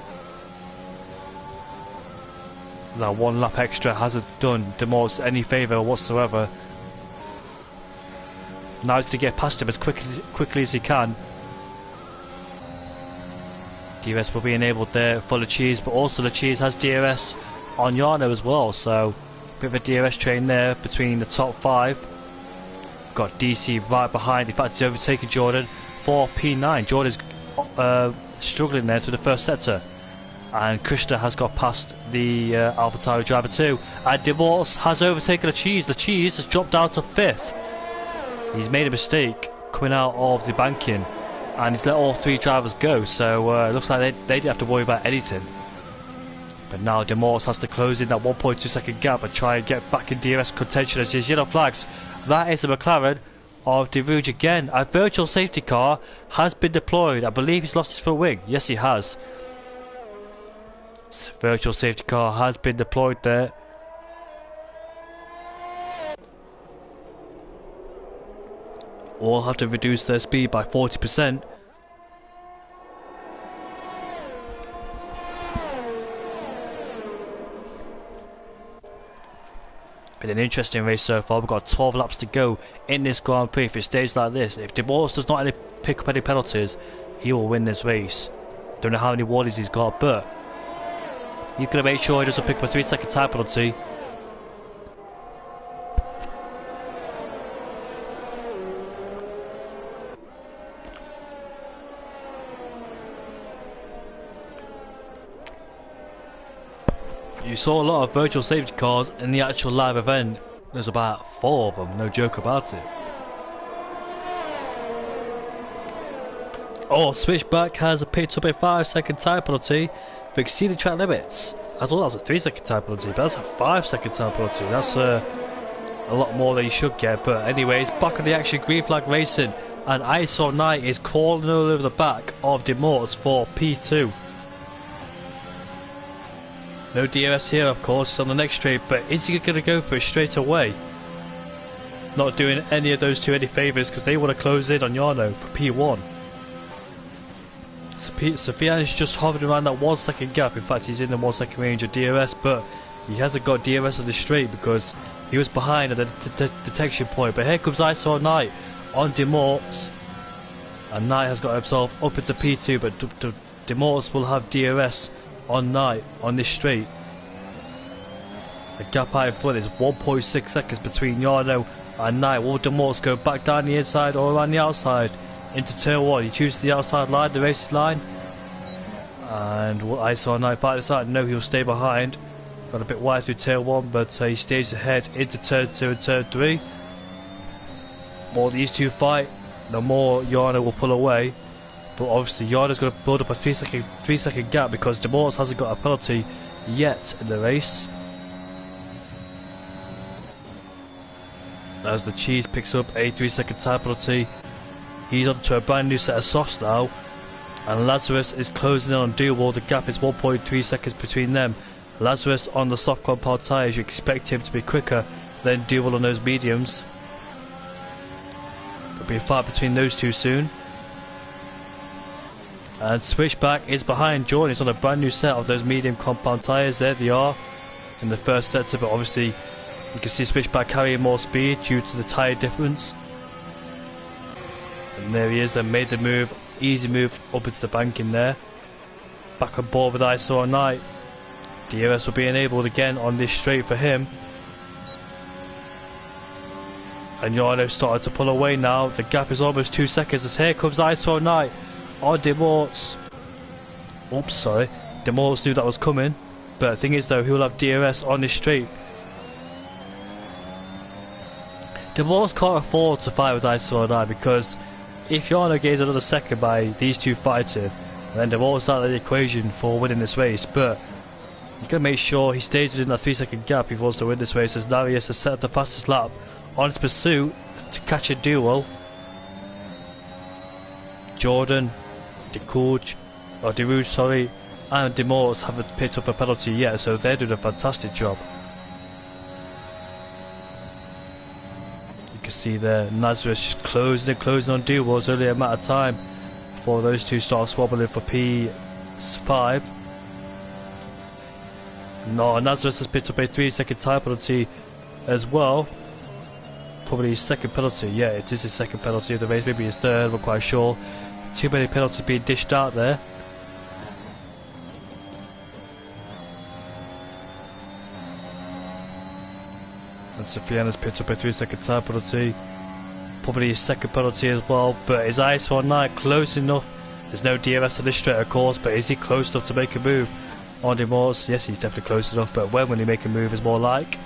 That one lap extra hasn't done Demorch any favour whatsoever. Now he's going to get past him as quickly as he can. DRS will be enabled there for the cheese, but also the cheese has DRS on Yarno as well, so a bit of a DRS train there between the top 5. Got DC right behind. In fact, he's overtaken Jordan for P9. Jordan's struggling there through the first sector, and Krishna has got past the AlphaTauri driver too, and Demorch has overtaken the cheese. The cheese has dropped down to 5th. He's made a mistake coming out of the banking, and he's let all 3 drivers go, so it looks like they didn't have to worry about anything. But now Demorch has to close in that 1.2 second gap and try and get back in DRS contention as his yellow flags. That is the McLaren of De Rouge again. A virtual safety car has been deployed. I believe he's lost his front wing. Yes, he has. Virtual safety car has been deployed there. All have to reduce their speed by 40%. Been an interesting race so far. We've got 12 laps to go in this Grand Prix. If it stays like this, if Demorch does not pick up any penalties, he will win this race. Don't know how many warnings he's got, but he's going to make sure he doesn't pick up a 3-second time penalty. You saw a lot of virtual safety cars in the actual live event. There's about 4 of them, no joke about it. Oh, Switchback has picked up a 5-second time penalty for exceeding track limits. I thought that was a 3-second time penalty, but that's a 5-second time penalty. That's a lot more than you should get. But anyways, back on the action, green flag racing, and ISRL Knight is crawling all over the back of Demorch for P2. No DRS here, of course, it's on the next straight, but is he going to go for it straight away? Not doing any of those two any favours because they want to close in on Yarno for P1. Sofian is just hovering around that 1-second gap. In fact, he's in the 1-second range of DRS, but he hasn't got DRS on the straight because he was behind at the detection point. But here comes ISRL Knight on Demorch, and Knight has got himself up into P2, but Demorch will have DRS on Knight on this straight. The gap out in front is 1.6 seconds between Yarno and Knight. Will Demorch go back down the inside or around the outside into turn 1? He chooses the outside line, the racing line, and will ISRL Knight fight this out? No, he'll stay behind. Got a bit wide through turn 1, but he stays ahead into turn 2 and turn 3. The more these two fight, the more Yarno will pull away. But obviously Yarno's going to build up a 3-second gap because Demorch hasn't got a penalty yet in the race. As the cheese picks up a 3-second time penalty, he's onto a brand new set of softs now, and Lazarus is closing in on Dual. The gap is 1.3 seconds between them. Lazarus on the soft compound tyres, you expect him to be quicker than Dual on those mediums. There'll be a fight between those two soon. And Switchback is behind Jordan. He's on a brand new set of those medium compound tyres. There they are in the first sector, but obviously you can see Switchback carrying more speed due to the tyre difference. And there he is, then made the move, easy move up into the banking there. Back on board with ISRL Knight. DRS will be enabled again on this straight for him. And Yarno started to pull away now. The gap is almost 2 seconds as here comes ISRL Knight on Demorch. Oops, sorry. Demorch knew that was coming. But the thing is though, he'll have DRS on this straight. Demorch can't afford to fight with ISRL Knight because if Yarno gains another second by these two fighting, then Demorch's out of the equation for winning this race. But he's going to make sure he stays within that 3-second gap if he wants to win this race, as now he has to set the fastest lap on his pursuit to catch a duel. Jordan, DeRouge, sorry, and Demors haven't picked up a penalty yet, so they're doing a fantastic job. You can see there, Nazareth just closing on Dewars, only a matter of time before those two start swabbling for P5. No, Nazareth has picked up a 3-second time penalty as well. Probably his second penalty, yeah, it is his second penalty of the race, maybe his third, I'm not quite sure. Too many penalties being dished out there. And Sofiana's picked up a 3-second time penalty. Probably his second penalty as well, but his ISRL Knight close enough. There's no DRS on this straight, of course, but is he close enough to make a move on Demors? Yes, he's definitely close enough, but when will he make a move is more like.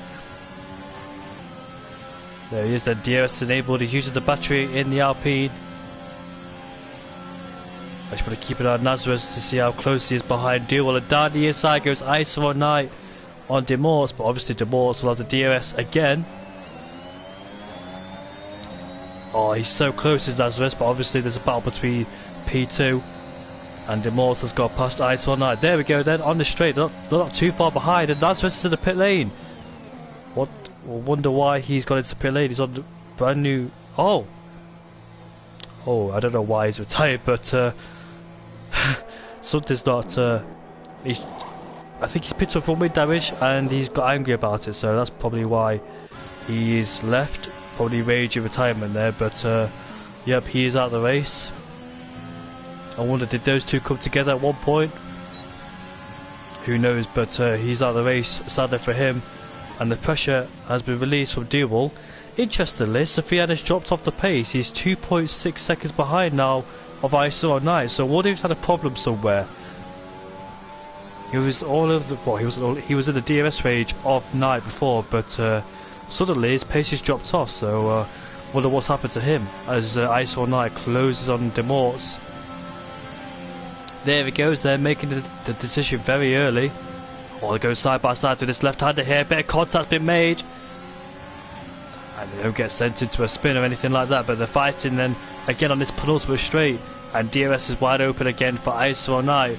There he is, the DRS enabled, he uses the battery in the Alpine. I just want to keep an eye on Nazareth to see how close he is behind Duel, and down the inside goes ISRL Knight on Demors, but obviously Demors will have the DRS again. Oh, he's so close as Nazareth, but obviously there's a battle between P2 and Demors has got past ISRL Knight. There we go then, on the straight, they're not too far behind, and Nazareth is in the pit lane. What? I wonder why he's got into pit lane. He's on the brand new. Oh, I don't know why he's retired, but something's not. I think he's picked up from wind damage and he's got angry about it, so that's probably why he's left. Probably rage in retirement there, but yep, he is out of the race. I wonder, did those two come together at one point? Who knows? But he's out of the race, sadly for him. And the pressure has been released from Duel. Interestingly, Sofiana's dropped off the pace. He's 2.6 seconds behind now of ISRL Knight. So what if he's had a problem somewhere? He was all over the he was in the DRS range of Knight before, but suddenly his pace has dropped off. So wonder what's happened to him as ISRL Knight closes on Demors. There he goes. They're making the decision very early. Oh, they go side by side with this left-hander here. Bit of contact been made. And they don't get sent into a spin or anything like that, but they're fighting then again on this penultimate straight. And DRS is wide open again for ISRL Knight.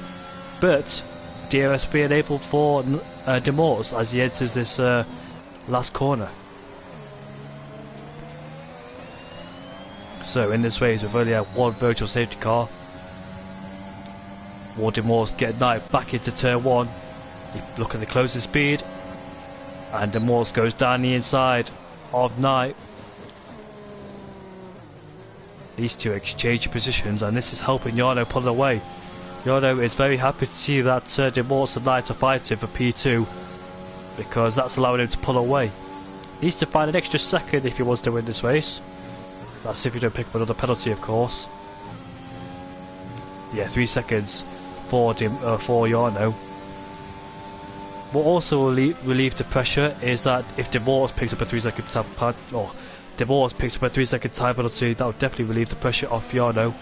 But DRS will be enabled for Demors as he enters this last corner. So in this race we've only had one virtual safety car. Demors get Knight back into turn 1. Look at the closing speed, and Demors goes down the inside of Knight. These two exchange positions, and this is helping Jarno pull away. Jarno is very happy to see that Demors and Knight are fighting for P2, because that's allowing him to pull away. Needs to find an extra second if he wants to win this race. That's if you don't pick up another penalty, of course. Yeah, 3 seconds for Jarno. What also will relieve the pressure is that if Demors picks up a 3-second time penalty, that would definitely relieve the pressure off Jarno.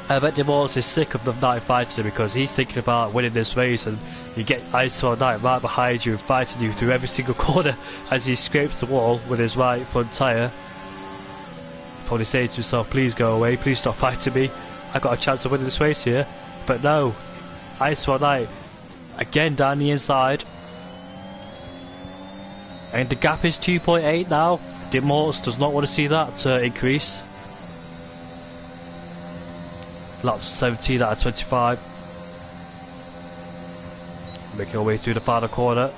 I bet Demors is sick of the Knight fighting because he's thinking about winning this race, and you get ISRL Knight right behind you, fighting you through every single corner as he scrapes the wall with his right front tyre. Probably saying to himself, please go away, please stop fighting me, I got a chance of winning this race here. But no, ISRL Knight again down the inside, and the gap is 2.8 now. Demors does not want to see that increase. Laps 17 out of 25. Making our way through the final corner.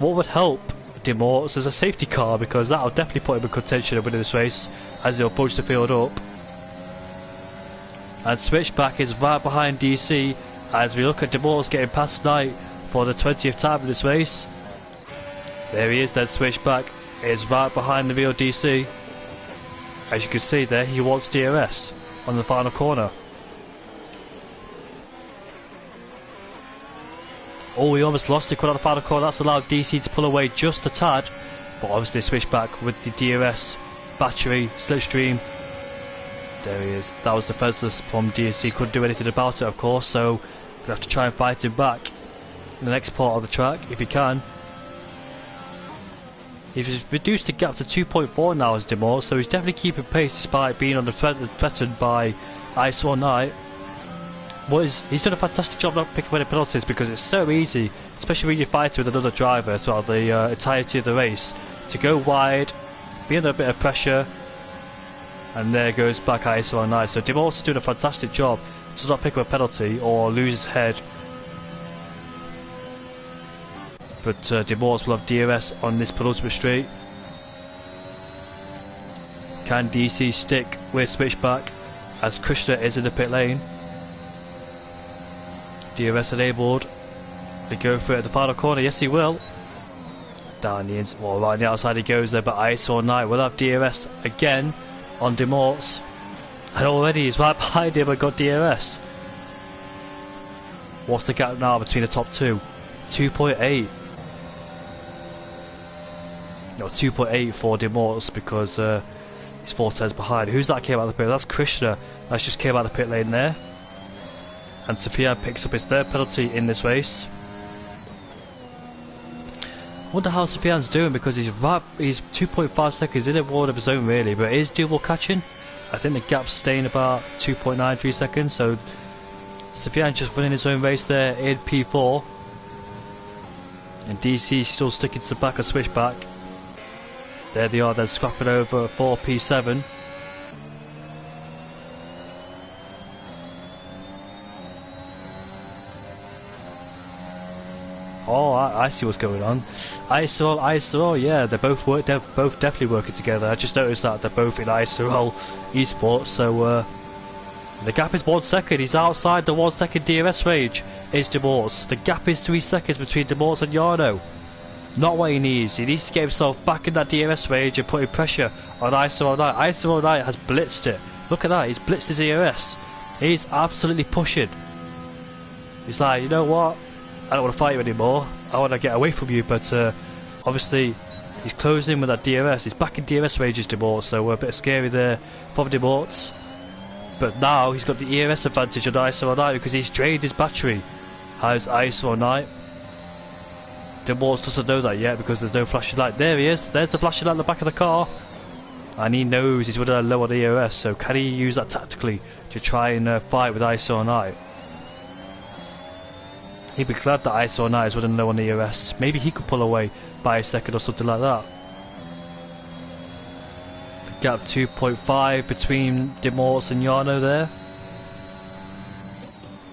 What would help Demors is a safety car, because that will definitely put him in contention of winning this race as he'll push the field up. And Switchback is right behind DC as we look at Demors getting past Knight for the 20th time in this race. There he is then, Switchback is right behind the real DC. As you can see there, he wants DRS on the final corner. Oh, we almost lost it on the final corner. That's allowed DC to pull away just a tad. But obviously Switchback with the DRS, battery, slipstream. There he is. That was defenseless from DC. Couldn't do anything about it, of course, so gonna have to try and fight him back in the next part of the track if he can. He's reduced the gap to 2.4 now as Demore, so he's definitely keeping pace despite being threatened by ISRL Knight. He's done a fantastic job not picking away the penalties, because it's so easy, especially when you fight with another driver throughout the entirety of the race, to go wide, be under a bit of pressure, and there goes back ISRL Knight. So Demore's doing a fantastic job to not pick up a penalty or lose his head. But Demore's will have DRS on this penultimate straight. Can DC stick with switchback as Krishna is in the pit lane? DRS enabled. They go for it at the final corner. Yes, he will. Down the inside, well, right on the outside he goes there, but ISRL Knight will have DRS again on Demore's. And already he's right behind him and got DRS. What's the gap now between the top two? 2.8. No, 2.8 for Demore's, because he's 4 turns behind. Who's that came out of the pit? That's Krishna. That's just came out of the pit lane there. And Sofian picks up his 3rd penalty in this race. I wonder how Sofian's doing, because he's 2.5 seconds in a ward of his own really, but it is doable catching. I think the gap's staying about 2.93 seconds, so Sofian just running his own race there in P4. And DC still sticking to the back of switchback. There they are, they're scrapping over for P7. Oh, I see what's going on. ISRL, yeah, they're both definitely working together. I just noticed that they're both in ISRL Esports, so the gap is 1 second. He's outside the 1 second DRS range. Is Demore's. The gap is 3 seconds between Demore's and Jarno. Not what he needs. He needs to get himself back in that DRS range and putting pressure on ISRL Knight. ISRL Knight has blitzed it. Look at that, he's blitzed his DRS. He's absolutely pushing. He's like, you know what? I don't want to fight you anymore. I want to get away from you, but obviously he's closing in with that DRS. He's back in DRS ranges, Demore, so a bit scary there from Demore. But now he's got the ERS advantage on ISRL Knight because he's drained his battery. Has ISRL Knight. Demore doesn't know that yet because there's no flashing light. There he is. There's the flashing light in the back of the car. And he knows he's running low on the ERS, so can he use that tactically to try and fight with ISRL Knight? He'd be glad that ISRL Knight is running low on the ERS. Maybe he could pull away by a second or something like that. The gap 2.5 between Demore and Jarno there.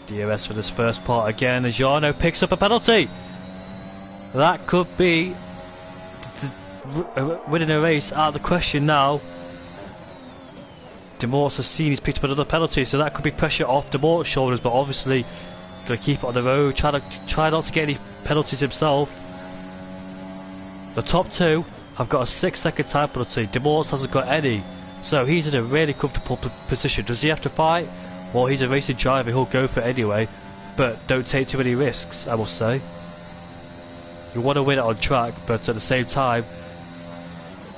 DRS for this first part again as Jarno picks up a penalty. That could be winning a race out of the question now. Demore has seen he's picked up another penalty, so that could be pressure off Demore's shoulders, but obviously going to keep it on the road, try not to get any penalties himself. The top two have got a 6-second time penalty. Demore hasn't got any, so he's in a really comfortable position. Does he have to fight? Well, he's a racing driver, he'll go for it anyway, but don't take too many risks, I must say. You want to win it on track, but at the same time,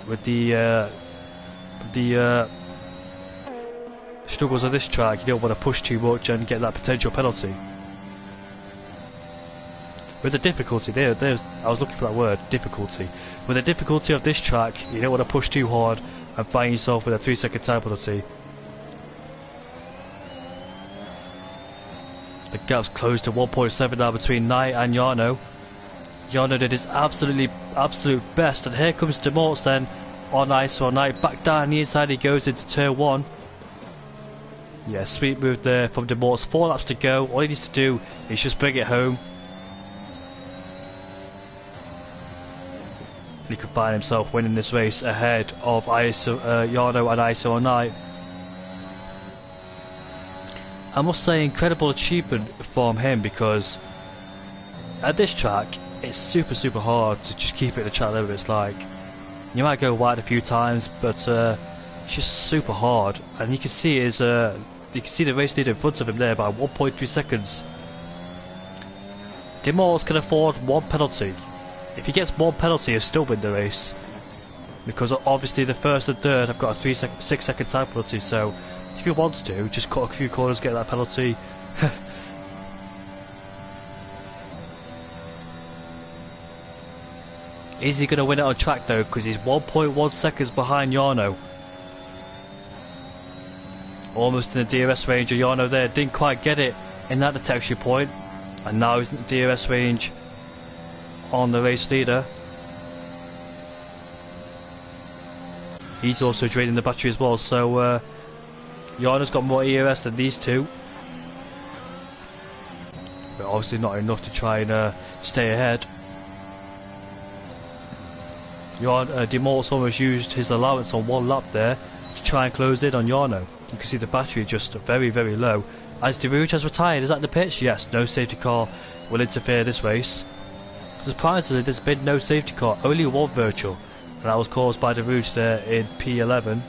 with the struggles of this track, you don't want to push too much and get that potential penalty. With the difficulty, I was looking for that word, difficulty. With the difficulty of this track, you don't want to push too hard and find yourself with a 3-second time penalty. The gap's closed to 1.7 now between Knight and Jarno. Jarno did his absolute best, and here comes Demore then on ISRL Knight. Back down the inside he goes into turn 1. Yeah, sweet move there from Demore. 4 laps to go. All he needs to do is just bring it home. He could find himself winning this race ahead of Jarno and ISRL Knight. I must say, incredible achievement from him, because at this track it's super hard to just keep it in the track limit. It's like you might go wide a few times, but it's just super hard, and you can see his you can see the race leader in front of him there by 1.3 seconds. Demore can afford 1 penalty. If he gets 1 penalty, he'll still win the race, because obviously the first and third have got a 6-second time penalty. So if he wants to, just cut a few corners, get that penalty. Is he going to win it on track though? Because he's 1.1 seconds behind Jarno. Almost in the DRS range of Jarno there. Didn't quite get it in that detection point. And now he's in the DRS range on the race leader. He's also draining the battery as well. So Jarno's got more ERS than these two. But obviously not enough to try and stay ahead. Demort's almost used his allowance on one lap there to try and close in on Jarno. You can see the battery just very, very low. As De Rouge has retired, is that the pitch? Yes, no safety car will interfere this race. Surprisingly, there's been no safety car, only one virtual, and that was caused by De Rouge there in P11.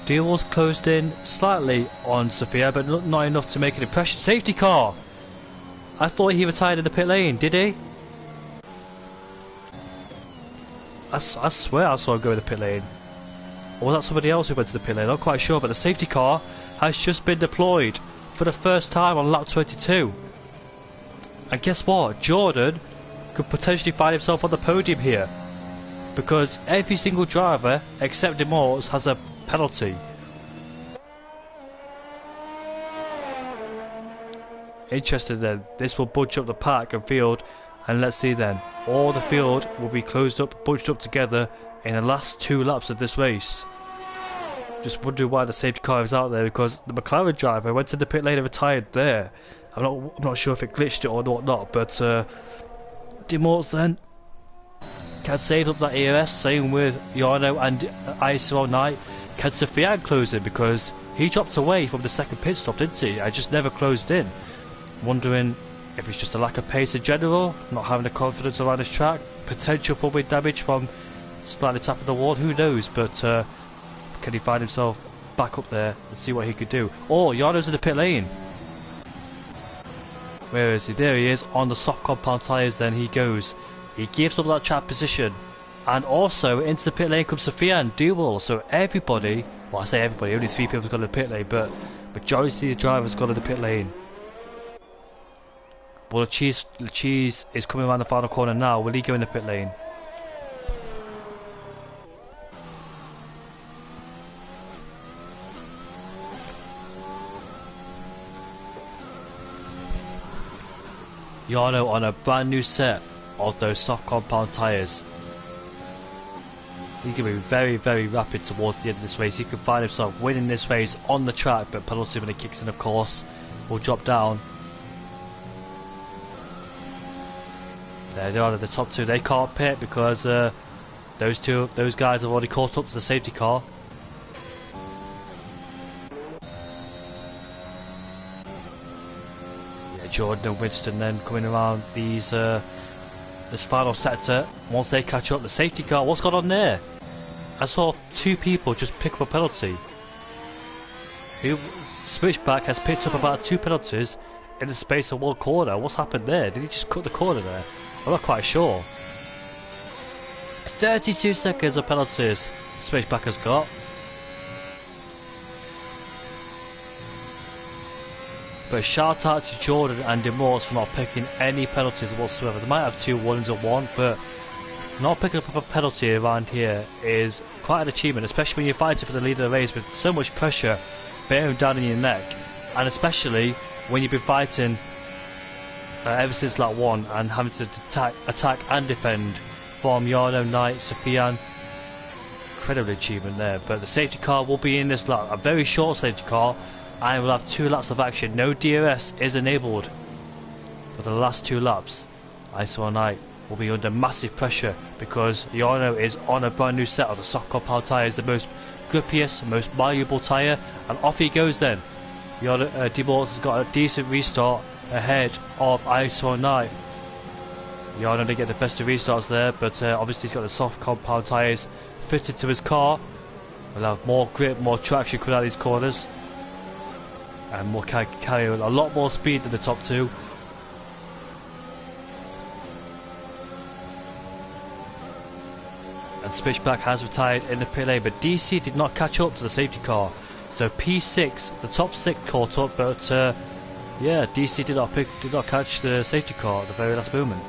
Demort's closed in slightly on Sophia, but not enough to make an impression. Safety car! I thought he retired in the pit lane, did he? I swear I saw him go in the pit lane. Or was that somebody else who went to the pit lane? I'm not quite sure, but the safety car has just been deployed for the first time on lap 22. And guess what? Jordan could potentially find himself on the podium here. Because every single driver, except Demort's, has a penalty. Interesting then. This will bunch up the pack and field. And let's see then. All the field will be closed up, bunched up together in the last 2 laps of this race. Just wondering why the safety car is out there, because the McLaren driver went to the pit lane and retired there. I'm not sure if it glitched it or not, but Demort's then can save up that ERS. Same with Jarno and ISRL Knight. Can Sofian close in, because he dropped away from the second pit stop, didn't he? I just never closed in. Wondering if it's just a lack of pace in general, not having the confidence around this track, potential for wind damage from slightly tapping the wall, who knows, but can he find himself back up there and see what he could do? Oh, Jarno's in the pit lane. Where is he? There he is, on the soft compound tyres. Then he goes. He gives up that track position. And also into the pit lane comes Sophia and Duel. So everybody, well I say everybody, only 3 people have gone to the pit lane, but majority of the drivers gone to the pit lane. Well, the cheese is coming around the final corner now. Will he go in the pit lane? Jarno on a brand new set of those soft compound tyres. He's going to be very, very rapid towards the end of this race. He could find himself winning this race on the track, but penalty when he kicks in, of course, will drop down. There they are, the top 2. They can't pit because those guys have already caught up to the safety car. Jordan and Winston then coming around these this final sector. Once they catch up, the safety car, what's gone on there? I saw 2 people just pick up a penalty. Switchback has picked up about 2 penalties in the space of 1 corner. What's happened there? Did he just cut the corner there? I'm not quite sure. 32 seconds of penalties Switchback has got. But shout out to Jordan and Demort's for not picking any penalties whatsoever. They might have 2 warnings or 1, but not picking up a penalty around here is quite an achievement, especially when you're fighting for the lead of the race with so much pressure bearing down on your neck, and especially when you've been fighting ever since lap 1 and having to attack and defend from Jarno, Knight, Sofian. Incredible achievement there. But the safety car will be in this lap, a very short safety car, and we'll have 2 laps of action. No DRS is enabled for the last 2 laps. ISRL Knight will be under massive pressure because Jarno is on a brand new set of the soft compound tyres, the most grippiest, most malleable tyre, and off he goes then. Demort's has got a decent restart ahead of ISRL Knight. Jarno didn't get the best of restarts there, but obviously he's got the soft compound tyres fitted to his car. We'll have more grip, more traction coming out of these corners, and will carry a lot more speed than the top 2. And Switchback has retired in the pit lane, but DC did not catch up to the safety car. So P6, the top 6 caught up, but yeah, DC did not catch the safety car at the very last moment.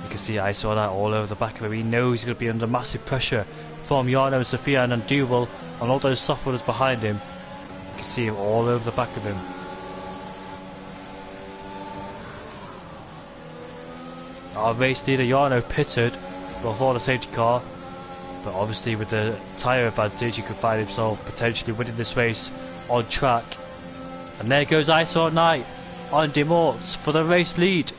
You can see ISRL all over the back of him. He knows he's going to be under massive pressure from Jarno and Sofian and Duval and all those soft runners behind him. You can see him all over the back of him. Our race leader Jarno pitted before the safety car, but obviously with the tyre advantage he could find himself potentially winning this race on track. And there goes ISRL Knight on Demorts for the race lead.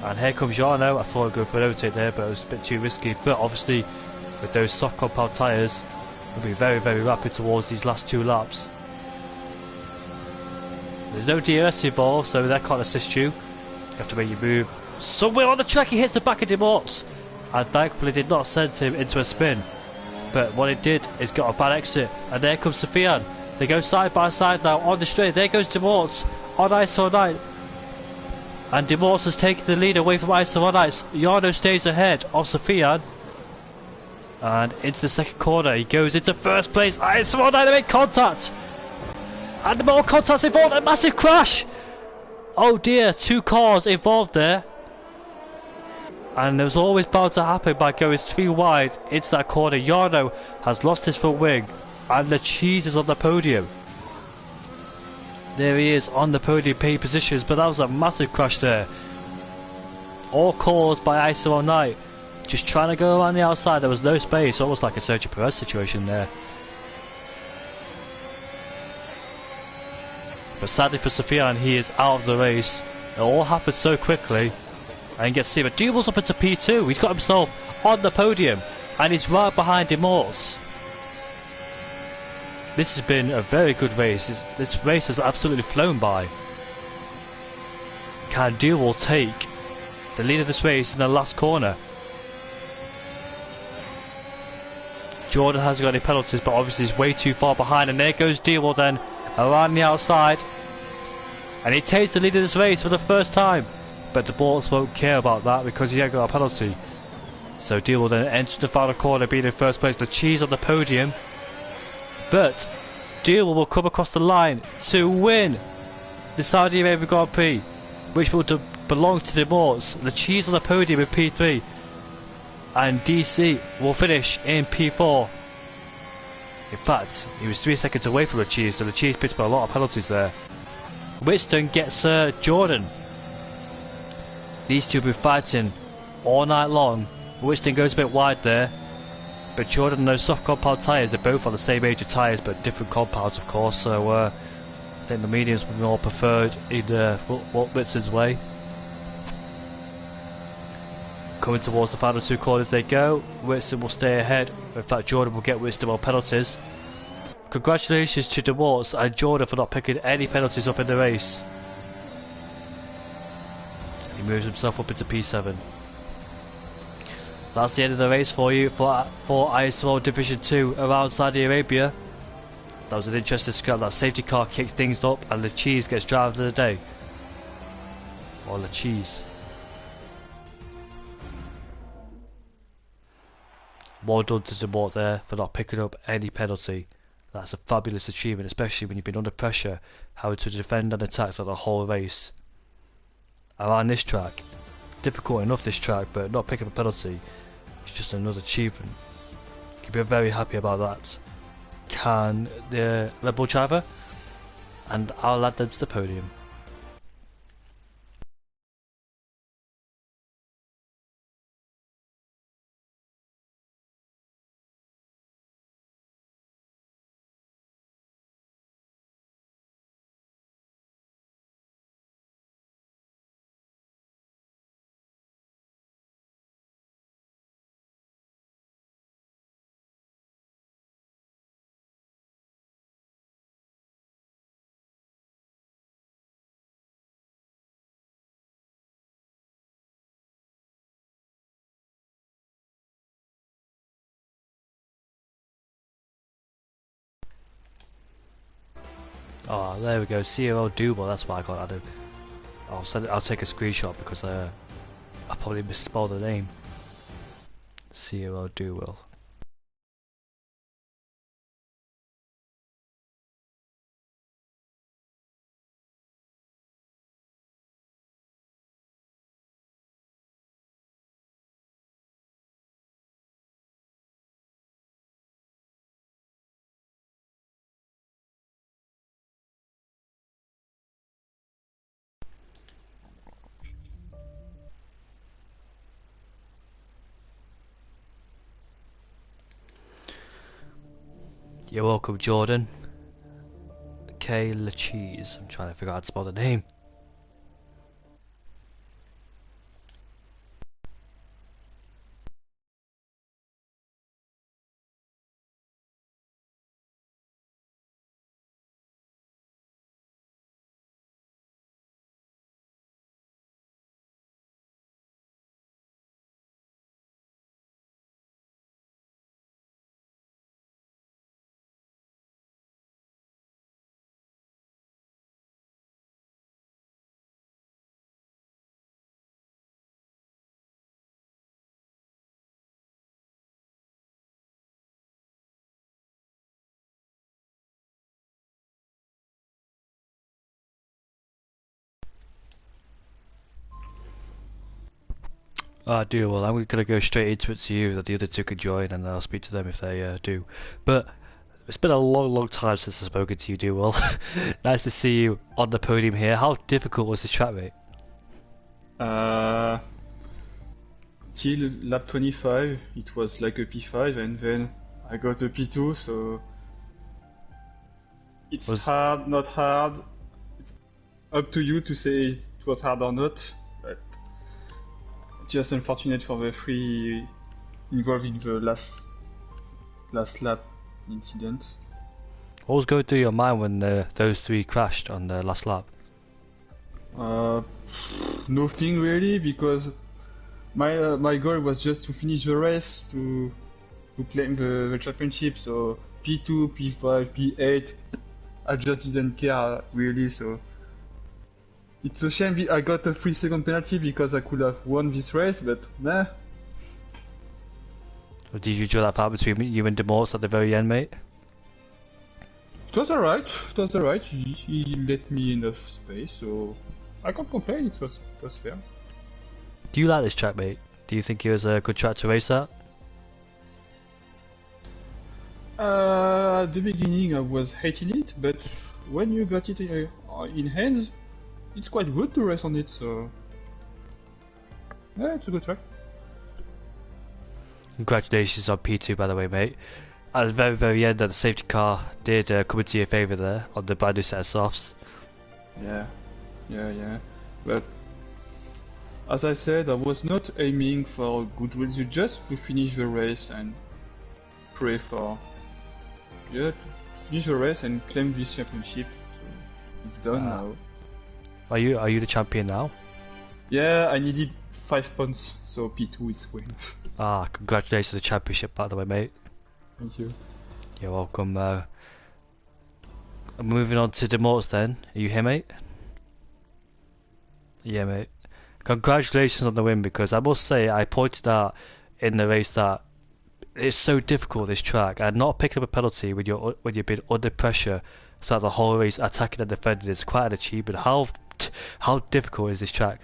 And here comes Jarno. I thought I'd go for an overtake there, but it was a bit too risky. But obviously with those soft compound tyres, will be very, very rapid towards these last 2 laps. There's no DRS involved, so that can't assist you. You have to make your move. Somewhere on the track he hits the back of Demorts, and thankfully did not send him into a spin. But what it did is got a bad exit, and there comes Sofian. They go side by side now on the straight. There goes Demorts on ISRL Knight. And Demorts has taken the lead away from ISRL Knight. Jarno stays ahead of Sofian. And into the second corner, he goes into first place. ISRL Knight, they make contact. And the more contacts involved, a massive crash. Oh dear, 2 cars involved there. And it was always bound to happen by going 3 wide into that corner. Jarno has lost his front wing. And the cheese is on the podium. There he is on the podium, pay positions, but that was a massive crash there. All caused by ISRL Knight. Just trying to go around the outside, there was no space, almost like a Sergio Perez situation there. But sadly for Sofian, he is out of the race. It all happened so quickly. And you get to see, but Duval's up into P2. He's got himself on the podium, and he's right behind Demorts. This has been a very good race. This race has absolutely flown by. Can Duval take the lead of this race in the last corner? Jordan hasn't got any penalties, but obviously he's way too far behind. And there goes Duval then around the outside. And he takes the lead of this race for the first time. But the Bolts won't care about that because he ain't got a penalty. So Duval then enters the final corner, being in first place. The cheese on the podium. But Duval will come across the line to win the Saudi Arabia Grand Prix, which will belong to Demorts. The cheese on the podium in P3, and DC will finish in P4. In fact, he was 3 seconds away from the cheese, so the cheese picked up a lot of penalties there. Whiston gets Jordan. These two have been fighting all night long. Whiston goes a bit wide there. But Jordan and those soft compound tyres, they're both on the same age of tyres, but different compounds, of course. So I think the mediums will be more preferred in Whitson's way. Coming towards the final 2 corners they go. Whitson will stay ahead. In fact, Jordan will get Whitson on penalties. Congratulations to Demorts and Jordan for not picking any penalties up in the race. He moves himself up into P7. That's the end of the race for you for ISRL Division 2 around Saudi Arabia. That was an interesting scrap. That safety car kicked things up and the cheese gets driver of the day. Or the cheese. Well done to Demort there for not picking up any penalty. That's a fabulous achievement, especially when you've been under pressure, how to defend and attack for the whole race. Around this track, difficult enough this track, but not picking up a penalty. It's just another achievement. You can be very happy about that. Can the Red Bull driver, and I'll add them to the podium. Oh, there we go. CRL Duval. That's why I got added. I'll take a screenshot because I probably misspelled the name. CRL Duval. You're welcome, Jordan. K. Cheese. I'm trying to figure out how to spell the name. I do. Well, I'm gonna go straight into it to you. That the other two can join, and I'll speak to them if they do. But it's been a long time since I've spoken to you, do well. Nice to see you on the podium here. How difficult was this track, mate? Till lap 25, it was like a P5, and then I got a P2, so it's hard, not hard. It's up to you to say it was hard or not, but just unfortunate for the three involved in the last lap incident. What was going through your mind when those three crashed on the last lap? Nothing really, because my goal was just to finish the race, to claim the championship. So P2, P5, P8, I just didn't care really. So it's a shame I got a 3-second penalty because I could have won this race, but nah. Or did you draw that part between you and Demorts at the very end, mate? It was alright. It was alright. He let me enough space, so I can't complain. It was fair. Do you like this track, mate? Do you think it was a good track to race at? At the beginning I was hating it, but when you got it in hands, it's quite good to race on it, so yeah, it's a good track. Congratulations on P2, by the way, mate. At the very end, the safety car did come into your favour there on the brand new set of softs. Yeah. But as I said, I was not aiming for a good result, just to finish the race and pray for finish the race and claim this championship. So it's done now. Are you the champion now? Yeah, I needed 5 points, so P2 is win. Congratulations on the championship, by the way, mate. Thank you. You're welcome. Moving on to Demorts then. Are you here, mate? Yeah, mate. Congratulations on the win, because I must say I pointed out in the race that it's so difficult, this track, and not picking up a penalty when you've been under pressure throughout the whole race, attacking and defending, is quite an achievement. How difficult is this track?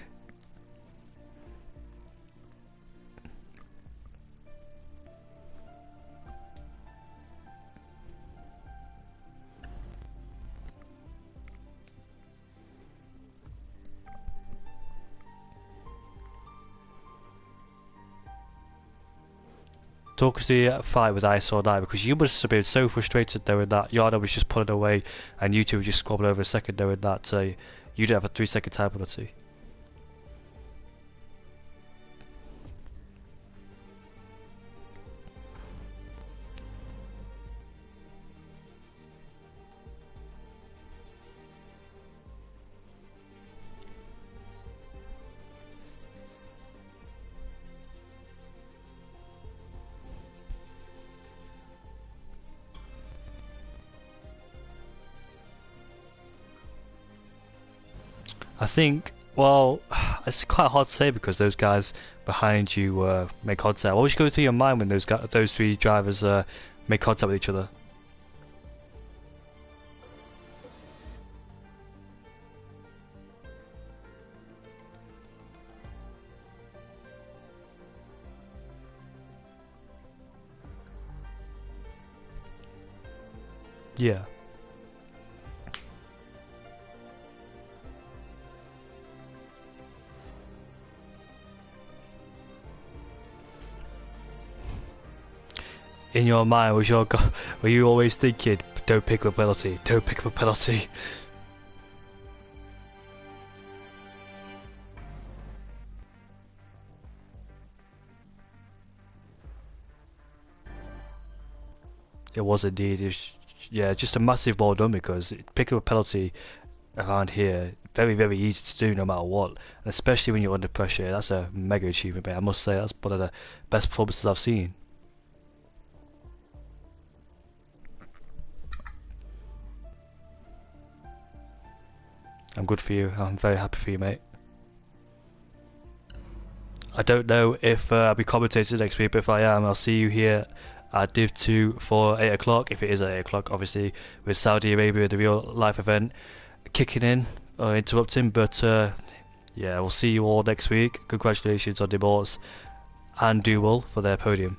Talk us through the fight with ISRL, because you must have been so frustrated knowing that Yarda was just pulling away and you two were just squabbling over a second, knowing that you didn't have a 3-second time penalty. I think, well, it's quite hard to say because those guys behind you make contact. What was going through your mind when those three drivers make contact with each other? Yeah. in your mind, were you always thinking, don't pick up a penalty, don't pick up a penalty? It was indeed. Yeah, just a massive well done, because picking up a penalty around here, very, very easy to do no matter what. And especially when you're under pressure, that's a mega achievement, mate. I must say, that's one of the best performances I've seen. I'm good for you. I'm very happy for you, mate. I don't know if I'll be commentating next week, but if I am, I'll see you here at Div 2 for 8 o'clock, if it is at 8 o'clock, obviously, with Saudi Arabia, the real life event, kicking in or interrupting. But yeah, we'll see you all next week. Congratulations on Deborts and Duel for their podium.